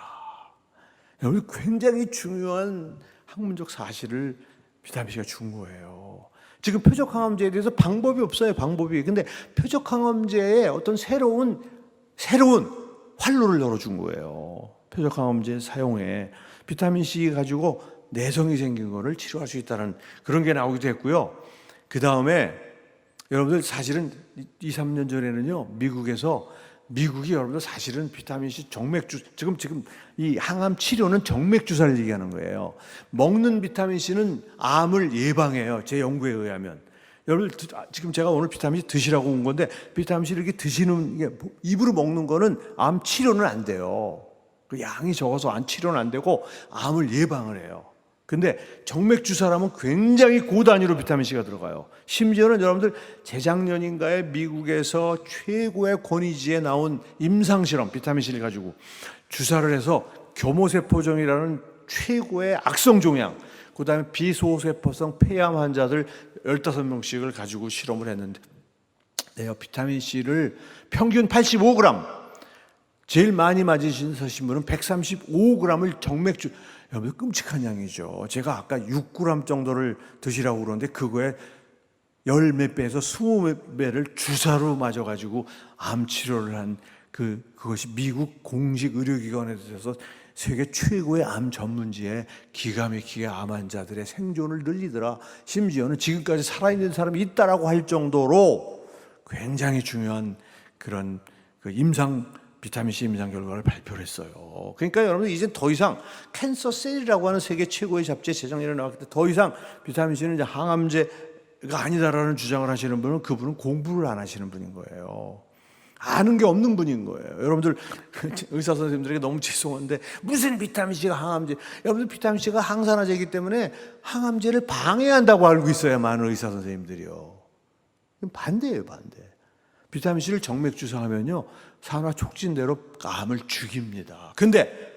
여러분 굉장히 중요한 학문적 사실을 비타민C가 준 거예요. 지금 표적 항암제에 대해서 방법이 없어요. 방법이. 근데 표적 항암제에 어떤 새로운 활로를 열어준 거예요. 표적 항암제 사용에 비타민C 가지고 내성이 생긴 거를 치료할 수 있다는 그런 게 나오기도 했고요. 그 다음에 여러분들 사실은 2, 3년 전에는요, 미국이 여러분들 사실은 비타민C 지금 이 항암 치료는 정맥주사를 얘기하는 거예요. 먹는 비타민C는 암을 예방해요. 제 연구에 의하면. 여러분 지금 제가 오늘 비타민C 드시라고 온 건데, 비타민C 이렇게 드시는 게 입으로 먹는 거는 암 치료는 안 돼요. 그 양이 적어서 암 치료는 안 되고 암을 예방을 해요. 근데 정맥주사라면 굉장히 고단위로 비타민C가 들어가요. 심지어는 여러분들 재작년인가에 미국에서 최고의 권위지에 나온 임상실험, 비타민C를 가지고 주사를 해서 교모세포종이라는 최고의 악성 종양, 그 다음에 비소세포성 폐암 환자들 15명씩을 가지고 실험을 했는데, 비타민C를 평균 85g, 제일 많이 맞으신 분은 135g을 정맥주, 여러분 끔찍한 양이죠. 제가 아까 6g 정도를 드시라고 그러는데 그거에 10몇 배에서 20배를 주사로 맞아가지고 암 치료를 한 그것이 미국 공식 의료기관에서 세계 최고의 암 전문지에 기가 막히게 암 환자들의 생존을 늘리더라. 심지어는 지금까지 살아있는 사람이 있다라고 할 정도로 굉장히 중요한 그런 비타민C 임상 결과를 발표를 했어요. 그러니까 여러분 이제 더 이상 캔서 셀이라고 하는 세계 최고의 잡지에 재작년에 나왔을 때 더 이상 비타민C는 이제 항암제가 아니다라는 주장을 하시는 분은, 그분은 공부를 안 하시는 분인 거예요. 아는 게 없는 분인 거예요. 여러분들 의사 선생님들에게 너무 죄송한데 무슨 비타민C가 항암제, 여러분들 비타민C가 항산화제이기 때문에 항암제를 방해한다고 알고 있어요. 많은 의사 선생님들이요. 반대예요, 반대. 비타민C를 정맥 주사하면요 산화 촉진대로 암을 죽입니다. 근데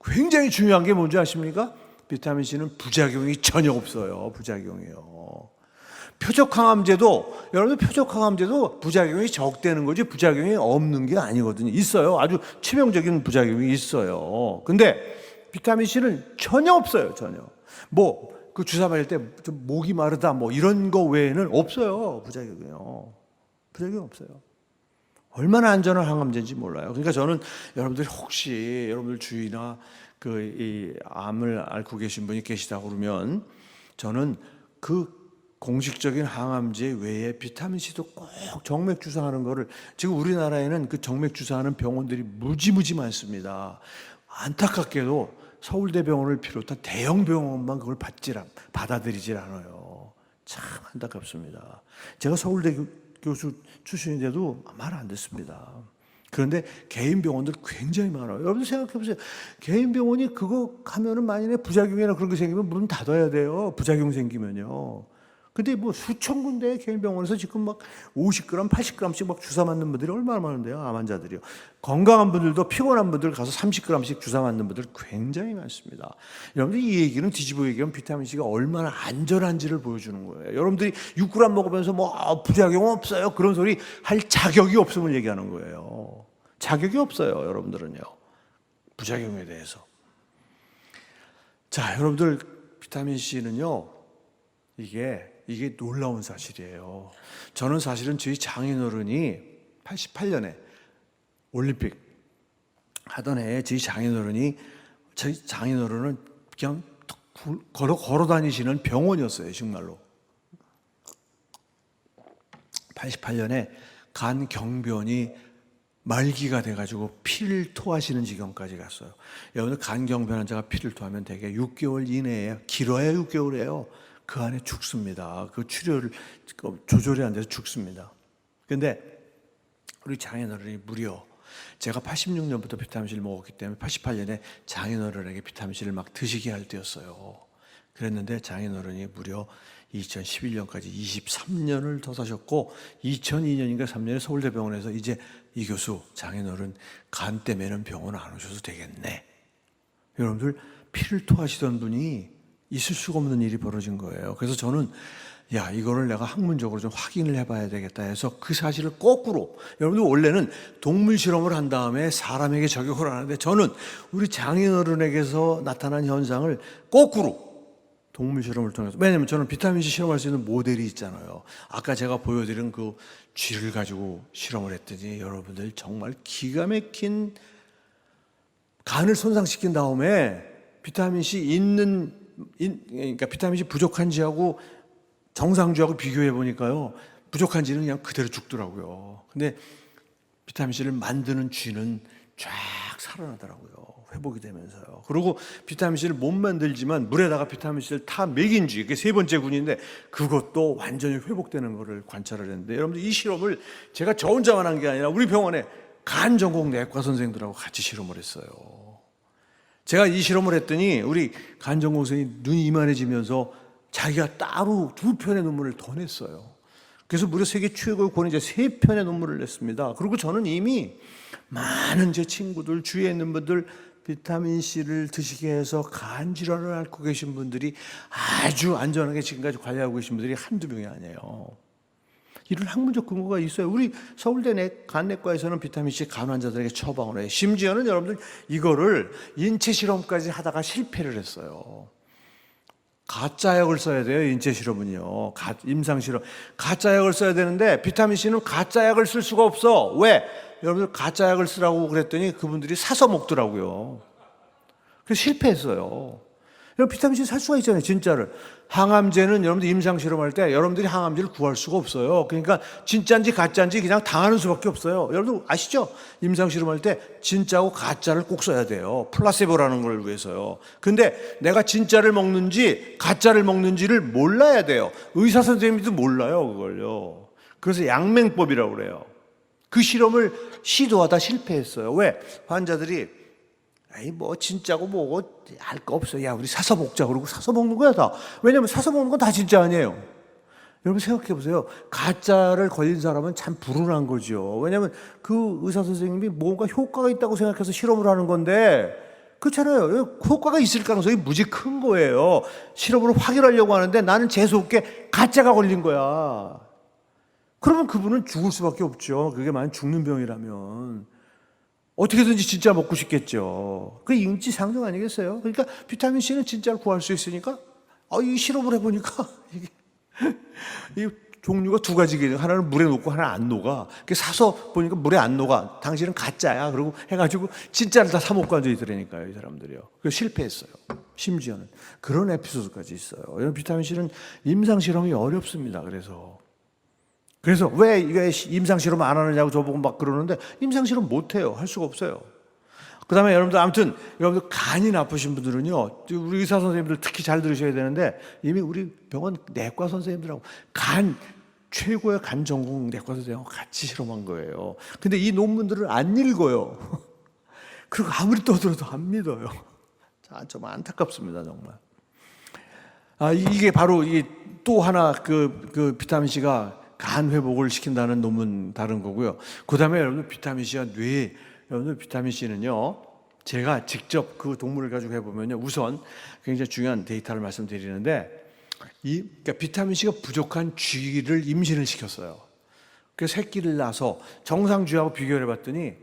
굉장히 중요한 게 뭔지 아십니까? 비타민C는 부작용이 전혀 없어요. 부작용이요. 표적항암제도, 여러분들 표적항암제도 부작용이 적다는 거지 부작용이 없는 게 아니거든요. 있어요. 아주 치명적인 부작용이 있어요. 근데 비타민C는 전혀 없어요. 전혀. 뭐 그 주사 맞을 때 좀 목이 마르다 뭐 이런 거 외에는 없어요. 부작용이요. 부작용 없어요. 얼마나 안전한 항암제인지 몰라요. 그러니까 저는 여러분들이 혹시 여러분들 주위나 이 암을 앓고 계신 분이 계시다 그러면 저는 그 공식적인 항암제 외에 비타민C도 꼭 정맥 주사하는 거를, 지금 우리나라에는 그 정맥 주사하는 병원들이 무지무지 많습니다. 안타깝게도 서울대병원을 비롯한 대형 병원만 그걸 받아들이질 않아요. 참 안타깝습니다. 제가 서울대 교수 출신인데도 말 안 듣습니다. 그런데 개인 병원들 굉장히 많아요. 여러분들 생각해 보세요. 개인 병원이 그거 하면은 만약에 부작용이나 그런 게 생기면 문 닫아야 돼요. 부작용 생기면요. 근데 뭐 수천 군데 개인 병원에서 지금 막 50g, 80g씩 막 주사 맞는 분들이 얼마나 많은데요. 암 환자들이요. 건강한 분들도 피곤한 분들 가서 30g씩 주사 맞는 분들 굉장히 많습니다. 여러분들 이 얘기는 뒤집어 얘기하면 비타민C가 얼마나 안전한지를 보여주는 거예요. 여러분들이 6g 먹으면서 뭐 부작용 없어요. 그런 소리 할 자격이 없음을 얘기하는 거예요. 자격이 없어요. 여러분들은요. 부작용에 대해서. 자, 여러분들 비타민C는요. 이게 놀라운 사실이에요. 저는 사실은 저희 장인어른이 88년에 올림픽 하던 해에 저희 장인어른은 그냥 걸어 다니시는 병원이었어요. 정말로. 88년에 간 경변이 말기가 돼가지고 피를 토하시는 지경까지 갔어요. 여러분들 간 경변 환자가 피를 토하면 대개 6개월 이내에, 길어야 6개월이에요. 그 안에 죽습니다. 그 치료를 조절이 안 돼서 죽습니다. 근데 우리 장인어른이 무려, 제가 86년부터 비타민C를 먹었기 때문에 88년에 장인어른에게 비타민C를 막 드시게 할 때였어요. 그랬는데 장인어른이 무려 2011년까지 23년을 더 사셨고 2002년인가 3년에 서울대병원에서 이제 이 교수 장인어른 간 때문에는 병원 안 오셔도 되겠네. 여러분들 피를 토하시던 분이 있을 수가 없는 일이 벌어진 거예요. 그래서 저는 이거를 내가 학문적으로 좀 확인을 해봐야 되겠다 해서 그 사실을 거꾸로, 여러분들 원래는 동물 실험을 한 다음에 사람에게 적용을 하는데 저는 우리 장인어른에게서 나타난 현상을 거꾸로 동물 실험을 통해서, 왜냐하면 저는 비타민C 실험할 수 있는 모델이 있잖아요. 아까 제가 보여드린 그 쥐를 가지고 실험을 했더니 여러분들 정말 기가 막힌, 간을 손상시킨 다음에 비타민C 그러니까 비타민C 부족한 쥐하고 정상 쥐하고 비교해 보니까요, 부족한 쥐는 그냥 그대로 죽더라고요. 근데 비타민C를 만드는 쥐는 쫙 살아나더라고요. 회복이 되면서요. 그리고 비타민C를 못 만들지만 물에다가 비타민C를 타 먹인 쥐, 이게 세 번째 군인데 그것도 완전히 회복되는 것을 관찰을 했는데, 여러분들 이 실험을 제가 저 혼자만 한 게 아니라 우리 병원에 간 전공 내과 선생님들하고 같이 실험을 했어요. 제가 이 실험을 했더니 우리 간 전공 선생님이 눈이 이만해지면서 자기가 따로 2편의 논문을 더 냈어요. 그래서 무려 세계 최고의 권위자 3편의 논문을 냈습니다. 그리고 저는 이미 많은 제 친구들, 주위에 있는 분들, 비타민C를 드시게 해서 간 질환을 앓고 계신 분들이 아주 안전하게 지금까지 관리하고 계신 분들이 한두 명이 아니에요. 이런 학문적 근거가 있어요. 우리 서울대 간내과에서는 비타민C 간 환자들에게 처방을 해요. 심지어는 여러분들 이거를 인체 실험까지 하다가 실패를 했어요. 가짜 약을 써야 돼요. 인체 실험은요. 임상 실험. 가짜 약을 써야 되는데 비타민C는 가짜 약을 쓸 수가 없어. 왜? 여러분들 가짜 약을 쓰라고 그랬더니 그분들이 사서 먹더라고요. 그래서 실패했어요. 여러분 비타민C 살 수가 있잖아요. 진짜를. 항암제는 여러분들 임상 실험할 때 여러분들이 항암제를 구할 수가 없어요. 그러니까 진짜인지 가짜인지 그냥 당하는 수밖에 없어요. 여러분 아시죠? 임상 실험할 때 진짜고 가짜를 꼭 써야 돼요. 플라세보라는 걸 위해서요. 근데 내가 진짜를 먹는지 가짜를 먹는지를 몰라야 돼요. 의사 선생님도 몰라요, 그걸요. 그래서 양맹법이라고 그래요. 그 실험을 시도하다 실패했어요. 왜? 환자들이 에이 뭐 진짜고 뭐고 알 거 없어. 야 우리 사서 먹자. 그러고 사서 먹는 거야 다. 왜냐면 사서 먹는 건 다 진짜 아니에요. 여러분 생각해 보세요. 가짜를 걸린 사람은 참 불운한 거죠. 왜냐면 그 의사 선생님이 뭔가 효과가 있다고 생각해서 실험을 하는 건데 그렇잖아요. 효과가 있을 가능성이 무지 큰 거예요. 실험으로 확인하려고 하는데 나는 재수없게 가짜가 걸린 거야. 그러면 그분은 죽을 수밖에 없죠. 그게 만약 죽는 병이라면 어떻게든지 진짜 먹고 싶겠죠. 그 인지상정 아니겠어요? 그러니까 비타민 C는 진짜로 구할 수 있으니까 이 실험을 해보니까 이 종류가 두 가지거든요. 하나는 물에 녹고 하나는 안 녹아. 사서 보니까 물에 안 녹아. 당신은 가짜야. 그러고 해가지고 진짜를 다 사 먹고 앉아있더라니까요. 이 사람들이요. 그래서 실패했어요. 심지어는 그런 에피소드까지 있어요. 이런 비타민 C는 임상 실험이 어렵습니다. 그래서 왜 임상 실험 안 하느냐고 저보고 막 그러는데 임상 실험 못 해요. 할 수가 없어요. 그다음에 여러분들 간이 나쁘신 분들은요, 우리 의사 선생님들 특히 잘 들으셔야 되는데 이미 우리 병원 내과 선생님들하고 간 최고의 간 전공 내과 선생님하고 같이 실험한 거예요. 근데 이 논문들을 안 읽어요. 그리고 아무리 떠들어도 안 믿어요. 좀 안타깝습니다 정말. 이게 바로 또 하나 그 비타민 C가 간 회복을 시킨다는 논문 다른 거고요. 그다음에 여러분들 비타민 C와 여러분들 비타민 C는요, 제가 직접 그 동물을 가지고 해보면요, 우선 굉장히 중요한 데이터를 말씀드리는데, 그러니까 비타민 C가 부족한 쥐를 임신을 시켰어요. 그래서 새끼를 낳아서 정상 쥐하고 비교를 해봤더니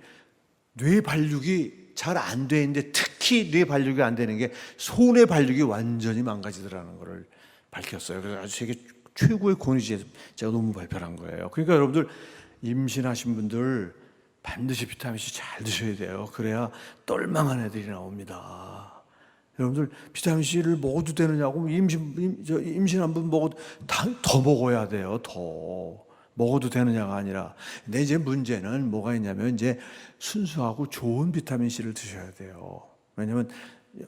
뇌 발육이 잘 안 돼 있는데, 특히 뇌 발육이 안 되는 게 소뇌 발육이 완전히 망가지더라는 것을 밝혔어요. 그래서 아주 세계 최고의 권위지에서 제가 논문 발표한 거예요. 그러니까 여러분들 임신하신 분들 반드시 비타민C 잘 드셔야 돼요. 그래야 똘망한 애들이 나옵니다. 여러분들 비타민C를 먹어도 되느냐고 임신한 분 먹어도 더 먹어야 돼요. 더 먹어도 되느냐가 아니라. 근데 이제 문제는 뭐가 있냐면 이제 순수하고 좋은 비타민C를 드셔야 돼요. 왜냐하면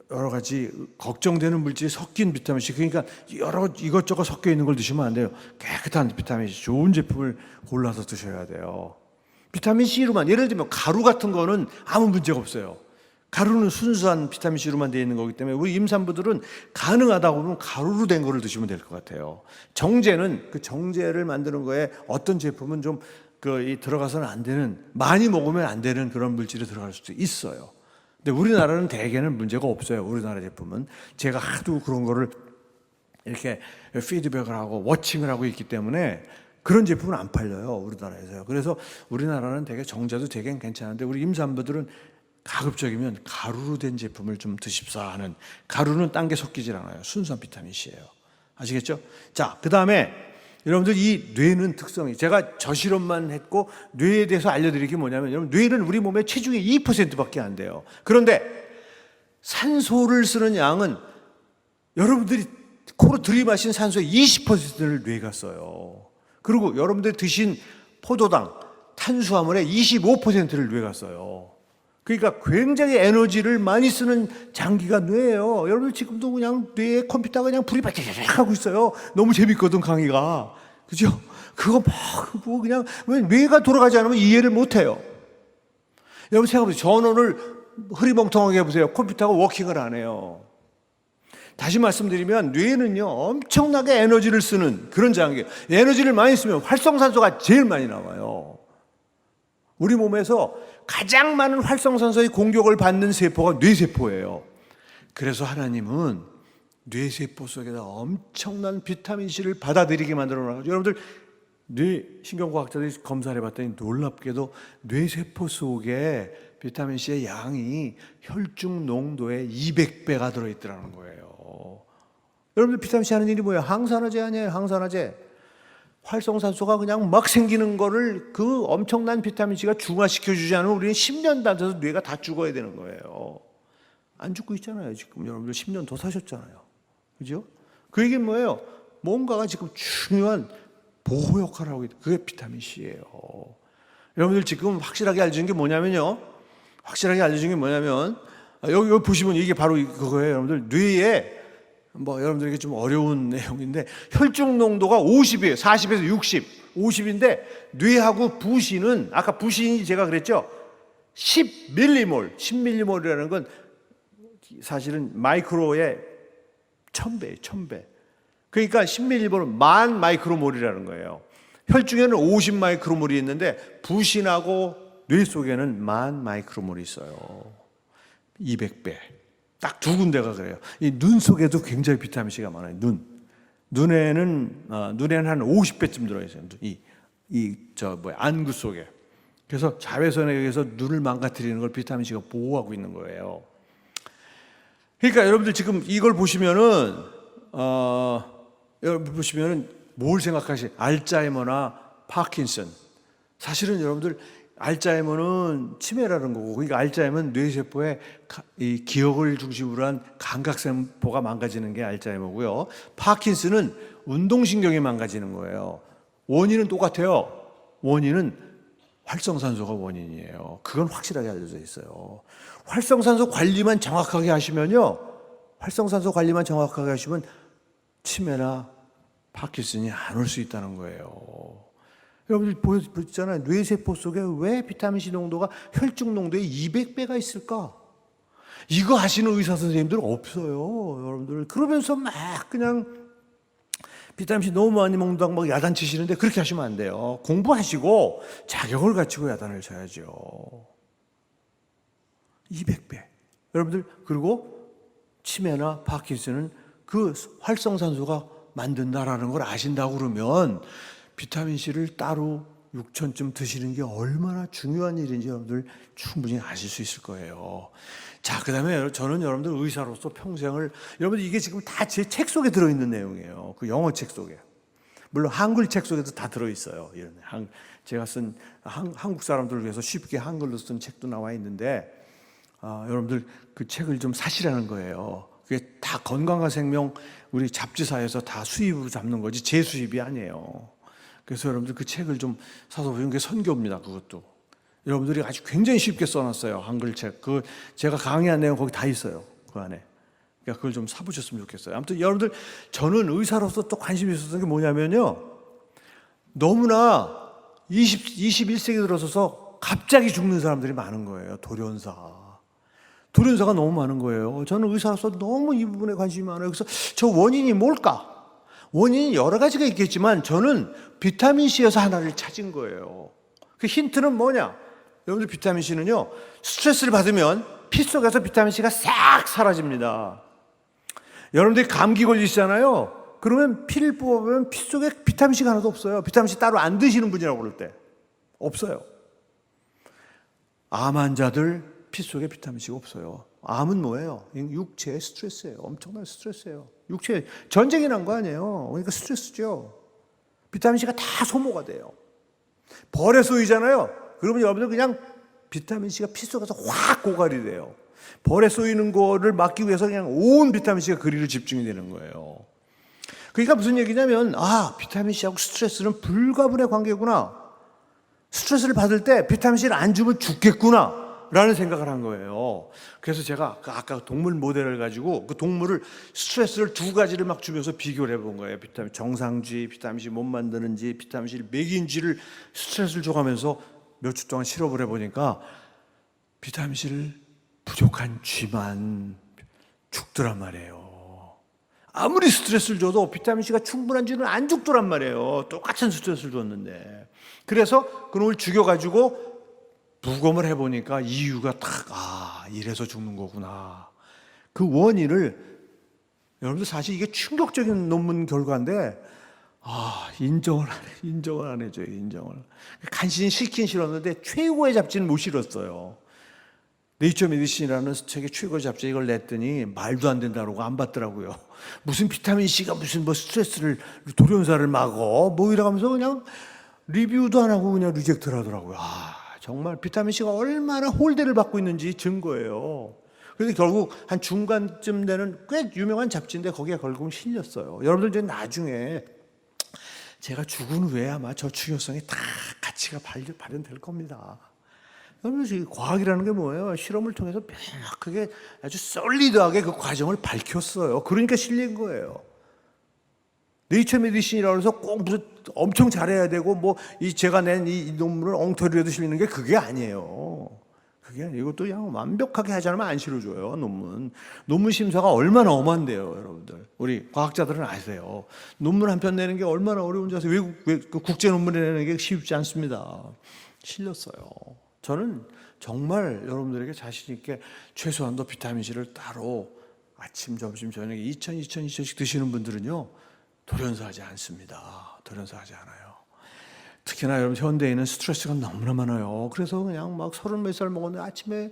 여러 가지 걱정되는 물질이 섞인 비타민C, 그러니까 여러 이것저것 섞여 있는 걸 드시면 안 돼요. 깨끗한 비타민C, 좋은 제품을 골라서 드셔야 돼요. 비타민C로만, 예를 들면 가루 같은 거는 아무 문제가 없어요. 가루는 순수한 비타민C로만 되어 있는 거기 때문에 우리 임산부들은 가능하다고 보면 가루로 된 거를 드시면 될 것 같아요. 정제는 그 정제를 만드는 거에 어떤 제품은 좀 들어가서는 안 되는, 많이 먹으면 안 되는 그런 물질이 들어갈 수도 있어요. 근데 우리나라는 대개는 문제가 없어요. 우리나라 제품은 제가 하도 그런 거를 이렇게 피드백을 하고 워칭을 하고 있기 때문에 그런 제품은 안 팔려요, 우리나라에서요. 그래서 우리나라는 되게 정제도 되게 괜찮은데 우리 임산부들은 가급적이면 가루로 된 제품을 좀 드십사 하는. 가루는 딴 게 섞이질 않아요. 순수한 비타민C예요. 아시겠죠? 자, 그 다음에 여러분들 이 뇌는 특성이, 제가 저 실험만 했고 뇌에 대해서 알려드릴 게 뭐냐면, 여러분 뇌는 우리 몸의 체중의 2%밖에 안 돼요. 그런데 산소를 쓰는 양은 여러분들이 코로 들이마신 산소의 20%를 뇌가 써요. 그리고 여러분들이 드신 포도당, 탄수화물의 25%를 뇌가 써요. 그러니까 굉장히 에너지를 많이 쓰는 장기가 뇌예요. 여러분들 지금도 그냥 뇌에 컴퓨터가 그냥 불이 반짝반짝 하고 있어요. 너무 재밌거든 강의가. 그죠? 그거 뭐 그냥 뇌가 돌아가지 않으면 이해를 못 해요. 여러분 생각해보세요. 전원을 흐리멍텅하게 해보세요. 컴퓨터가 워킹을 안 해요. 다시 말씀드리면 뇌는요 엄청나게 에너지를 쓰는 그런 장기예요. 에너지를 많이 쓰면 활성산소가 제일 많이 나와요. 우리 몸에서 가장 많은 활성산소의 공격을 받는 세포가 뇌세포예요. 그래서 하나님은 뇌세포 속에다 엄청난 비타민C를 받아들이게 만들어놔가지고, 여러분들 뇌신경과학자들이 검사를 해봤더니 놀랍게도 뇌세포 속에 비타민C의 양이 혈중 농도의 200배가 들어있더라는 거예요. 여러분들 비타민C 하는 일이 뭐예요? 항산화제 아니에요? 항산화제. 활성산소가 그냥 막 생기는 거를 그 엄청난 비타민C가 중화시켜주지 않으면 우리는 10년 단위에서 뇌가 다 죽어야 되는 거예요. 안 죽고 있잖아요. 지금 여러분들 10년 더 사셨잖아요. 그죠? 그 얘기는 뭐예요? 뭔가가 지금 중요한 보호 역할을 하고 있다. 그게 비타민C예요. 여러분들 지금 확실하게 알려준 게 뭐냐면요. 여기 보시면 이게 바로 그거예요. 여러분들 뇌에 여러분들에게 좀 어려운 내용인데 혈중 농도가 50이에요. 40에서 60. 50인데 뇌하고 부신은 아까 부신이 제가 그랬죠. 10밀리몰, 10밀리몰이라는 건 사실은 마이크로의 1000배예요, 1000배. 그러니까 10밀리몰은 10,000 마이크로몰이라는 거예요. 혈중에는 50 마이크로몰이 있는데 부신하고 뇌 속에는 10,000 마이크로몰이 있어요. 200배. 딱 두 군데가 그래요. 이 눈 속에도 굉장히 비타민 C가 많아요. 눈에는 한 50배쯤 들어있어요. 안구 속에. 그래서 자외선에 의해서 눈을 망가뜨리는 걸 비타민 C가 보호하고 있는 거예요. 그러니까 여러분들 지금 이걸 보시면은 여러분 보시면은 뭘 생각하시? 알츠하이머나 파킨슨. 사실은 여러분들 알츠하이머는 치매라는 거고, 그러니까 알츠하이머는 뇌세포의 이 기억을 중심으로 한 감각세포가 망가지는 게 알츠하이머고요. 파킨슨은 운동신경이 망가지는 거예요. 원인은 똑같아요. 원인은 활성산소가 원인이에요. 그건 확실하게 알려져 있어요. 활성산소 관리만 정확하게 하시면요. 활성산소 관리만 정확하게 하시면 치매나 파킨슨이 안 올 수 있다는 거예요. 여러분들 보셨잖아요. 뇌세포 속에 왜 비타민C 농도가 혈중 농도의 200배가 있을까? 이거 아시는 의사 선생님들 없어요. 여러분들. 그러면서 막 그냥 비타민C 너무 많이 먹는다고 막 야단치시는데 그렇게 하시면 안 돼요. 공부하시고 자격을 갖추고 야단을 쳐야죠. 200배. 여러분들, 그리고 치매나 파킨슨은 그 활성산소가 만든다라는 걸 아신다고 그러면 비타민C를 따로 6,000쯤 드시는 게 얼마나 중요한 일인지 여러분들 충분히 아실 수 있을 거예요. 자, 그 다음에 저는 여러분들 의사로서 평생을, 여러분들 이게 지금 다 제 책 속에 들어있는 내용이에요. 그 영어 책 속에. 물론 한글 책 속에도 다 들어있어요. 제가 쓴 한국 사람들을 위해서 쉽게 한글로 쓴 책도 나와 있는데, 여러분들 그 책을 좀 사시라는 거예요. 그게 다 건강과 생명 우리 잡지사에서 다 수입으로 잡는 거지 제 수입이 아니에요. 그래서 여러분들 그 책을 좀 사서 보시는 게 선교입니다. 그것도 여러분들이 아주 굉장히 쉽게 써놨어요. 한글책. 그 제가 강의한 내용 거기 다 있어요. 그 안에. 그러니까 그걸 좀 사보셨으면 좋겠어요. 아무튼 여러분들, 저는 의사로서 또 관심이 있었던 게 뭐냐면요, 너무나 21세기 들어서서 갑자기 죽는 사람들이 많은 거예요. 돌연사가 너무 많은 거예요. 저는 의사로서 너무 이 부분에 관심이 많아요. 그래서 저 원인이 뭘까? 원인이 여러 가지가 있겠지만 저는 비타민C에서 하나를 찾은 거예요. 그 힌트는 뭐냐? 여러분들, 비타민C는요, 스트레스를 받으면 피 속에서 비타민C가 싹 사라집니다. 여러분들이 감기 걸리시잖아요. 그러면 피를 뽑아보면 피 속에 비타민C가 하나도 없어요. 비타민C 따로 안 드시는 분이라고 그럴 때 없어요. 암 환자들 피 속에 비타민C가 없어요. 암은 뭐예요? 육체의 스트레스예요. 엄청난 스트레스예요. 육체 전쟁이 난 거 아니에요. 그러니까 스트레스죠. 비타민C가 다 소모가 돼요. 벌에 쏘이잖아요. 그러면 여러분들 그냥 비타민C가 피 속에서 확 고갈이 돼요. 벌에 쏘이는 거를 막기 위해서 그냥 온 비타민C가 그리로 집중이 되는 거예요. 그러니까 무슨 얘기냐면, 비타민C하고 스트레스는 불가분의 관계구나. 스트레스를 받을 때 비타민C를 안 주면 죽겠구나 라는 생각을 한 거예요. 그래서 제가 아까 동물 모델을 가지고 그 동물을 스트레스를 두 가지를 막 주면서 비교를 해본 거예요. 비타민 정상쥐, 비타민C 못 만드는지, 비타민C를 먹인쥐를 스트레스를 줘가면서 몇 주 동안 실험을 해보니까 비타민C를 부족한 쥐만 죽더란 말이에요. 아무리 스트레스를 줘도 비타민C가 충분한 쥐는 안 죽더란 말이에요. 똑같은 스트레스를 줬는데. 그래서 그놈을 죽여가지고 부검을 해보니까 이유가 딱, 이래서 죽는 거구나. 그 원인을, 여러분들 사실 이게 충격적인 논문 결과인데, 인정을 안 해줘요, 인정을. 간신히 싫긴 싫었는데, 최고의 잡지는 못 실었어요. 네이처 메디신이라는 책의 최고의 잡지 이걸 냈더니 말도 안 된다고 안 받더라고요. 무슨 비타민C가 무슨 스트레스를, 돌연사를 막어, 이러면서 그냥 리뷰도 안 하고 그냥 리젝트를 하더라고요. 정말 비타민C가 얼마나 홀대를 받고 있는지 증거예요. 그래서 결국 한 중간쯤 되는 꽤 유명한 잡지인데 거기에 결국은 실렸어요. 여러분들 이제 나중에 제가 죽은 후에 아마 저 중요성이 다 가치가 발현될 겁니다. 여러분, 과학이라는 게 뭐예요? 실험을 통해서 명확하게 아주 솔리드하게 그 과정을 밝혔어요. 그러니까 실린 거예요. 네이처 메디신이라고 해서 꼭 무슨 엄청 잘해야 되고 뭐 이 제가 낸 이 논문을 엉터리라도 실리는 게 그게 아니에요. 그게 이것도 그냥 완벽하게 하지 않으면 안 실어줘요. 논문 심사가 얼마나 엄한데요, 여러분들. 우리 과학자들은 아세요. 논문 한 편 내는 게 얼마나 어려운지 아세요. 외국 국제 논문 내는 게 쉽지 않습니다. 실렸어요. 저는 정말 여러분들에게 자신 있게 최소한도 비타민C를 따로 아침, 점심, 저녁에 2,000씩 드시는 분들은요, 돌연사하지 않습니다. 돌연사하지 않아요. 특히나 여러분 현대인은 스트레스가 너무나 많아요. 그래서 그냥 막 30몇 살 먹었는데 아침에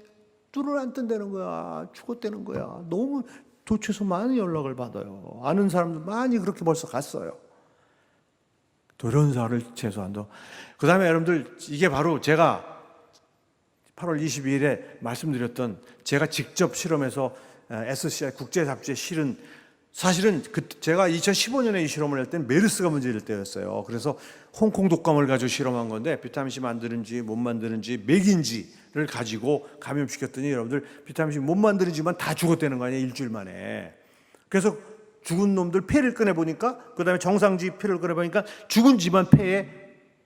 눈을 안 뜬다는 거야. 죽었다는 거야. 너무 도처에서 많은 연락을 받아요. 아는 사람들 많이 그렇게 벌써 갔어요. 돌연사를 최소한도. 그 다음에 여러분들 이게 바로 제가 8월 22일에 말씀드렸던 제가 직접 실험해서 SCI 국제잡지에 실은 사실은 제가 2015년에 이 실험을 할 때는 메르스가 문제일 때였어요. 그래서 홍콩 독감을 가지고 실험한 건데 비타민C 만드는지 못 만드는지 맥인지를 가지고 감염시켰더니 여러분들 비타민C 못 만드는지만 다 죽었다는 거 아니에요, 일주일 만에. 그래서 죽은 놈들 폐를 꺼내보니까 그 다음에 정상지 폐를 꺼내보니까 죽은 집안 폐에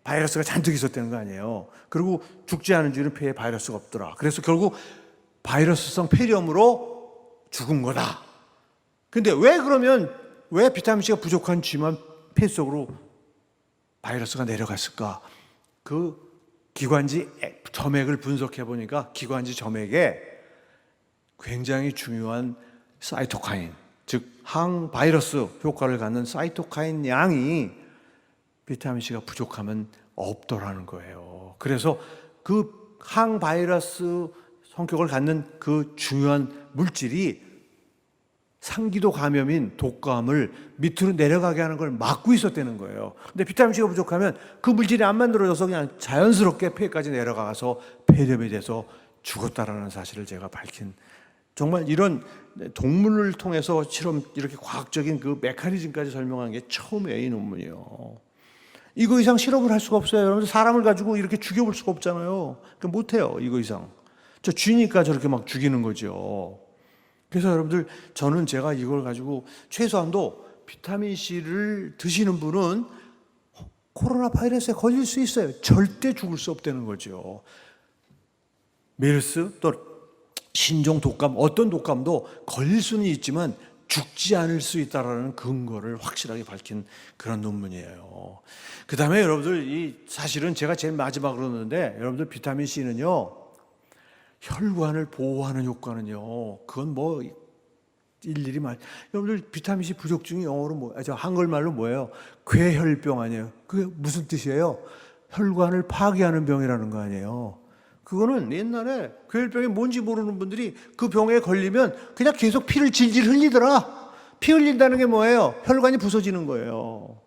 바이러스가 잔뜩 있었다는 거 아니에요. 그리고 죽지 않은 쥐는 폐에 바이러스가 없더라. 그래서 결국 바이러스성 폐렴으로 죽은 거다. 근데 왜 비타민C가 부족한 쥐만 폐 속으로 바이러스가 내려갔을까? 그 기관지 점액을 분석해 보니까 기관지 점액에 굉장히 중요한 사이토카인, 즉 항바이러스 효과를 갖는 사이토카인 양이 비타민C가 부족하면 없더라는 거예요. 그래서 그 항바이러스 성격을 갖는 그 중요한 물질이 상기도 감염인 독감을 밑으로 내려가게 하는 걸 막고 있었다는 거예요. 근데 비타민C가 부족하면 그 물질이 안 만들어져서 그냥 자연스럽게 폐까지 내려가서 폐렴이 돼서 죽었다라는 사실을 제가 밝힌, 정말 이런 동물을 통해서 실험, 이렇게 과학적인 그 메커니즘까지 설명한 게 처음이에요, 이 논문이요. 이거 이상 실험을 할 수가 없어요. 여러분, 사람을 가지고 이렇게 죽여볼 수가 없잖아요. 그러니까 못해요, 이거 이상. 저 쥐니까 저렇게 막 죽이는 거죠. 그래서 여러분들, 저는 제가 이걸 가지고 최소한도 비타민C를 드시는 분은 코로나 바이러스에 걸릴 수 있어요. 절대 죽을 수 없다는 거죠. 메르스 또 신종 독감, 어떤 독감도 걸릴 수는 있지만 죽지 않을 수 있다라는 근거를 확실하게 밝힌 그런 논문이에요. 그 다음에 여러분들, 사실은 제가 제일 마지막으로 넣었는데, 여러분들 비타민C는요, 혈관을 보호하는 효과는요, 그건 뭐 일일이 여러분들 비타민C 부족증이 영어로 한글말로 뭐예요? 괴혈병 아니에요? 그게 무슨 뜻이에요? 혈관을 파괴하는 병이라는 거 아니에요? 그거는 옛날에 괴혈병이 뭔지 모르는 분들이 그 병에 걸리면 그냥 계속 피를 질질 흘리더라. 피 흘린다는 게 뭐예요? 혈관이 부서지는 거예요.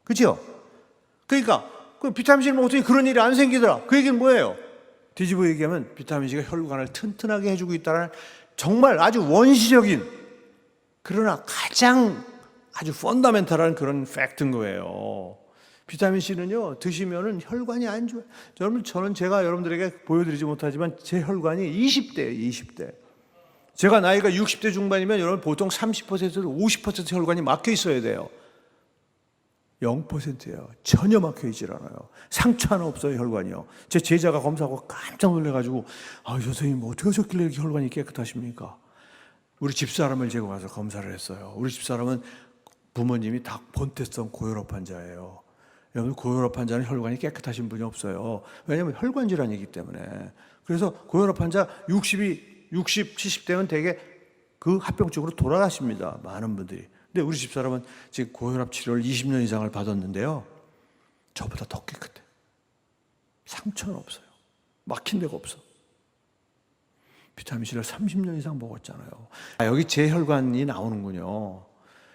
그죠? 그러니까 그 비타민C를 먹었더니 그런 일이 안 생기더라. 그 얘기는 뭐예요? 뒤집어 얘기하면 비타민C가 혈관을 튼튼하게 해주고 있다는 정말 아주 원시적인, 그러나 가장 아주 펀더멘탈한 그런 팩트인 거예요. 비타민C는요, 드시면은 혈관이 안 좋아요. 여러분, 저는 제가 여러분들에게 보여드리지 못하지만 제 혈관이 20대예요, 20대. 제가 나이가 60대 중반이면 여러분 보통 30%에서 50% 혈관이 막혀 있어야 돼요. 0%예요. 전혀 막혀 있질 않아요. 상처 하나 없어요, 혈관이요. 제 제자가 검사하고 깜짝 놀래가지고, 선생님 어떻게 하셨길래 이렇게 혈관이 깨끗하십니까? 우리 집사람을 제가 가서 검사를 했어요. 우리 집사람은 부모님이 다 본태성 고혈압 환자예요. 여러분, 고혈압 환자는 혈관이 깨끗하신 분이 없어요. 왜냐하면 혈관 질환이기 때문에. 그래서 고혈압 환자 60, 70대면 되게 그 합병증으로 돌아가십니다, 많은 분들이. 근데 우리 집사람은 지금 고혈압 치료를 20년 이상을 받았는데요, 저보다 더 깨끗해. 상처는 없어요. 막힌 데가 없어. 비타민C를 30년 이상 먹었잖아요. 여기 제 혈관이 나오는군요.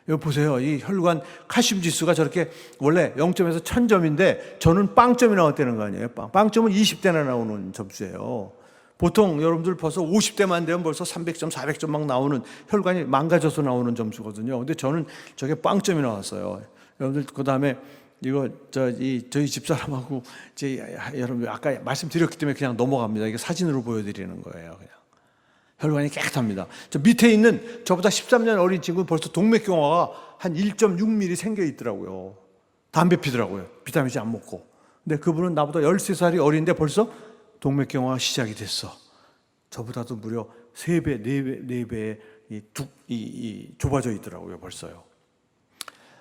여기 보세요. 이 혈관 칼슘 지수가 저렇게 원래 0점에서 1000점인데 저는 빵점이 나왔다는 거 아니에요. 빵점은 20대나 나오는 점수예요. 보통 여러분들 벌써 50대만 되면 벌써 300점, 400점 막 나오는, 혈관이 망가져서 나오는 점수거든요. 근데 저는 저게 빵점이 나왔어요. 여러분들, 그 다음에 이거 저희 집사람하고 여러분 아까 말씀드렸기 때문에 그냥 넘어갑니다. 이게 사진으로 보여드리는 거예요. 그냥 혈관이 깨끗합니다. 저 밑에 있는 저보다 13년 어린 친구는 벌써 동맥경화가 한 1.6mm 생겨 있더라고요. 담배 피더라고요. 비타민 C 안 먹고. 근데 그분은 나보다 13살이 어린데 벌써 동맥경화가 시작이 됐어. 저보다도 무려 3배, 4배 좁아져 있더라고요, 벌써요.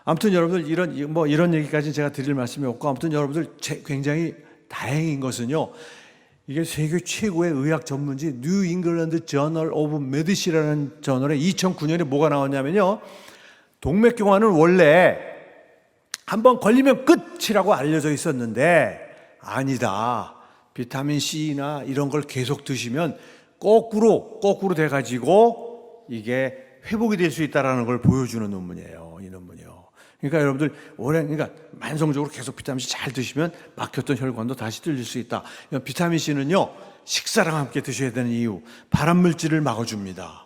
아무튼 여러분들 이런 얘기까지 제가 드릴 말씀이 없고, 아무튼 여러분들 굉장히 다행인 것은요, 이게 세계 최고의 의학 전문지 뉴 잉글랜드 저널 오브 메디신이라는 저널에 2009년에 뭐가 나왔냐면요, 동맥경화는 원래 한번 걸리면 끝이라고 알려져 있었는데 아니다. 비타민 C나 이런 걸 계속 드시면 거꾸로 돼가지고 이게 회복이 될 수 있다는 걸 보여주는 논문이에요. 이 논문이요. 그러니까 여러분들 그러니까 만성적으로 계속 비타민 C 잘 드시면 막혔던 혈관도 다시 뚫릴 수 있다. 비타민 C는요, 식사랑 함께 드셔야 되는 이유, 발암물질을 막아줍니다.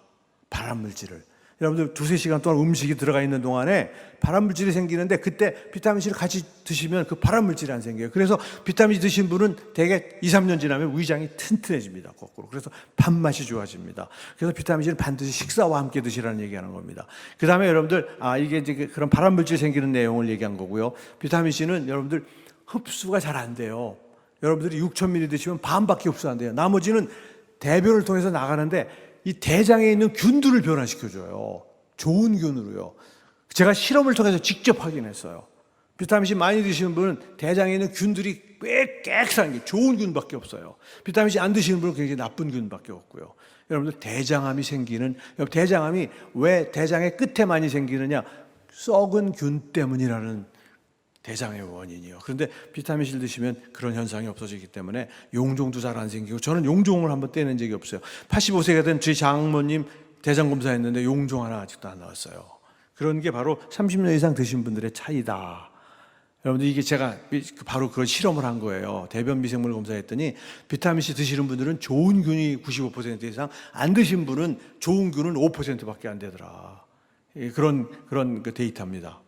발암물질을. 여러분들 2-3시간 동안 음식이 들어가 있는 동안에 발암물질이 생기는데, 그때 비타민C를 같이 드시면 그 발암물질이 안 생겨요. 그래서 비타민C 드신 분은 대개 2-3년 지나면 위장이 튼튼해집니다. 거꾸로. 그래서 밥맛이 좋아집니다. 그래서 비타민C를 반드시 식사와 함께 드시라는 얘기하는 겁니다. 그 다음에 여러분들, 이게 이제 그런 발암물질 생기는 내용을 얘기한 거고요. 비타민C는 여러분들 흡수가 잘 안 돼요. 여러분들이 6,000ml 드시면 반밖에 흡수 안 돼요. 나머지는 대변을 통해서 나가는데 이 대장에 있는 균들을 변화시켜줘요. 좋은 균으로요. 제가 실험을 통해서 직접 확인했어요. 비타민C 많이 드시는 분은 대장에 있는 균들이 꽤 깨끗한 게 좋은 균밖에 없어요. 비타민C 안 드시는 분은 굉장히 나쁜 균밖에 없고요. 여러분들 대장암이 대장암이 왜 대장의 끝에 많이 생기느냐? 썩은 균 때문이라는 대장의 원인이요. 그런데 비타민C를 드시면 그런 현상이 없어지기 때문에 용종도 잘 안 생기고, 저는 용종을 한번 떼낸 적이 없어요. 85세가 된 저희 장모님 대장 검사했는데 용종 하나 아직도 안 나왔어요. 그런 게 바로 30년 이상 드신 분들의 차이다. 여러분들, 이게 제가 바로 그런 실험을 한 거예요. 대변 미생물 검사했더니 비타민C 드시는 분들은 좋은 균이 95% 이상, 안 드신 분은 좋은 균은 5%밖에 안 되더라. 그런 그 데이터입니다.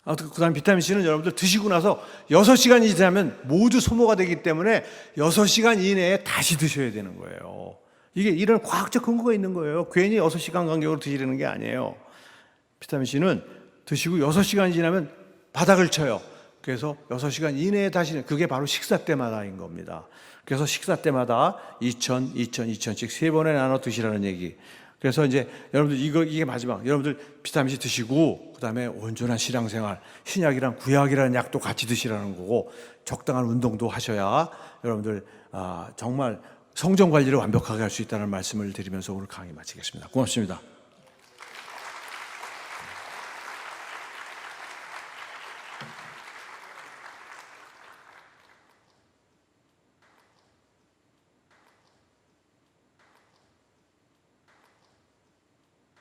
그 다음에 비타민C는 여러분들 드시고 나서 6시간이 지나면 모두 소모가 되기 때문에 6시간 이내에 다시 드셔야 되는 거예요. 이게 이런 과학적 근거가 있는 거예요. 괜히 6시간 간격으로 드시려는 게 아니에요. 비타민C는 드시고 6시간이 지나면 바닥을 쳐요. 그래서 6시간 이내에 다시, 그게 바로 식사 때마다인 겁니다. 그래서 식사 때마다 2,000, 2,000, 2,000씩 3번에 나눠 드시라는 얘기. 그래서 이제 여러분들 이게 마지막, 여러분들 비타민C 드시고 그다음에 온전한 신앙생활, 신약이랑 구약이라는 약도 같이 드시라는 거고, 적당한 운동도 하셔야 여러분들 정말 성정 관리를 완벽하게 할 수 있다는 말씀을 드리면서 오늘 강의 마치겠습니다. 고맙습니다.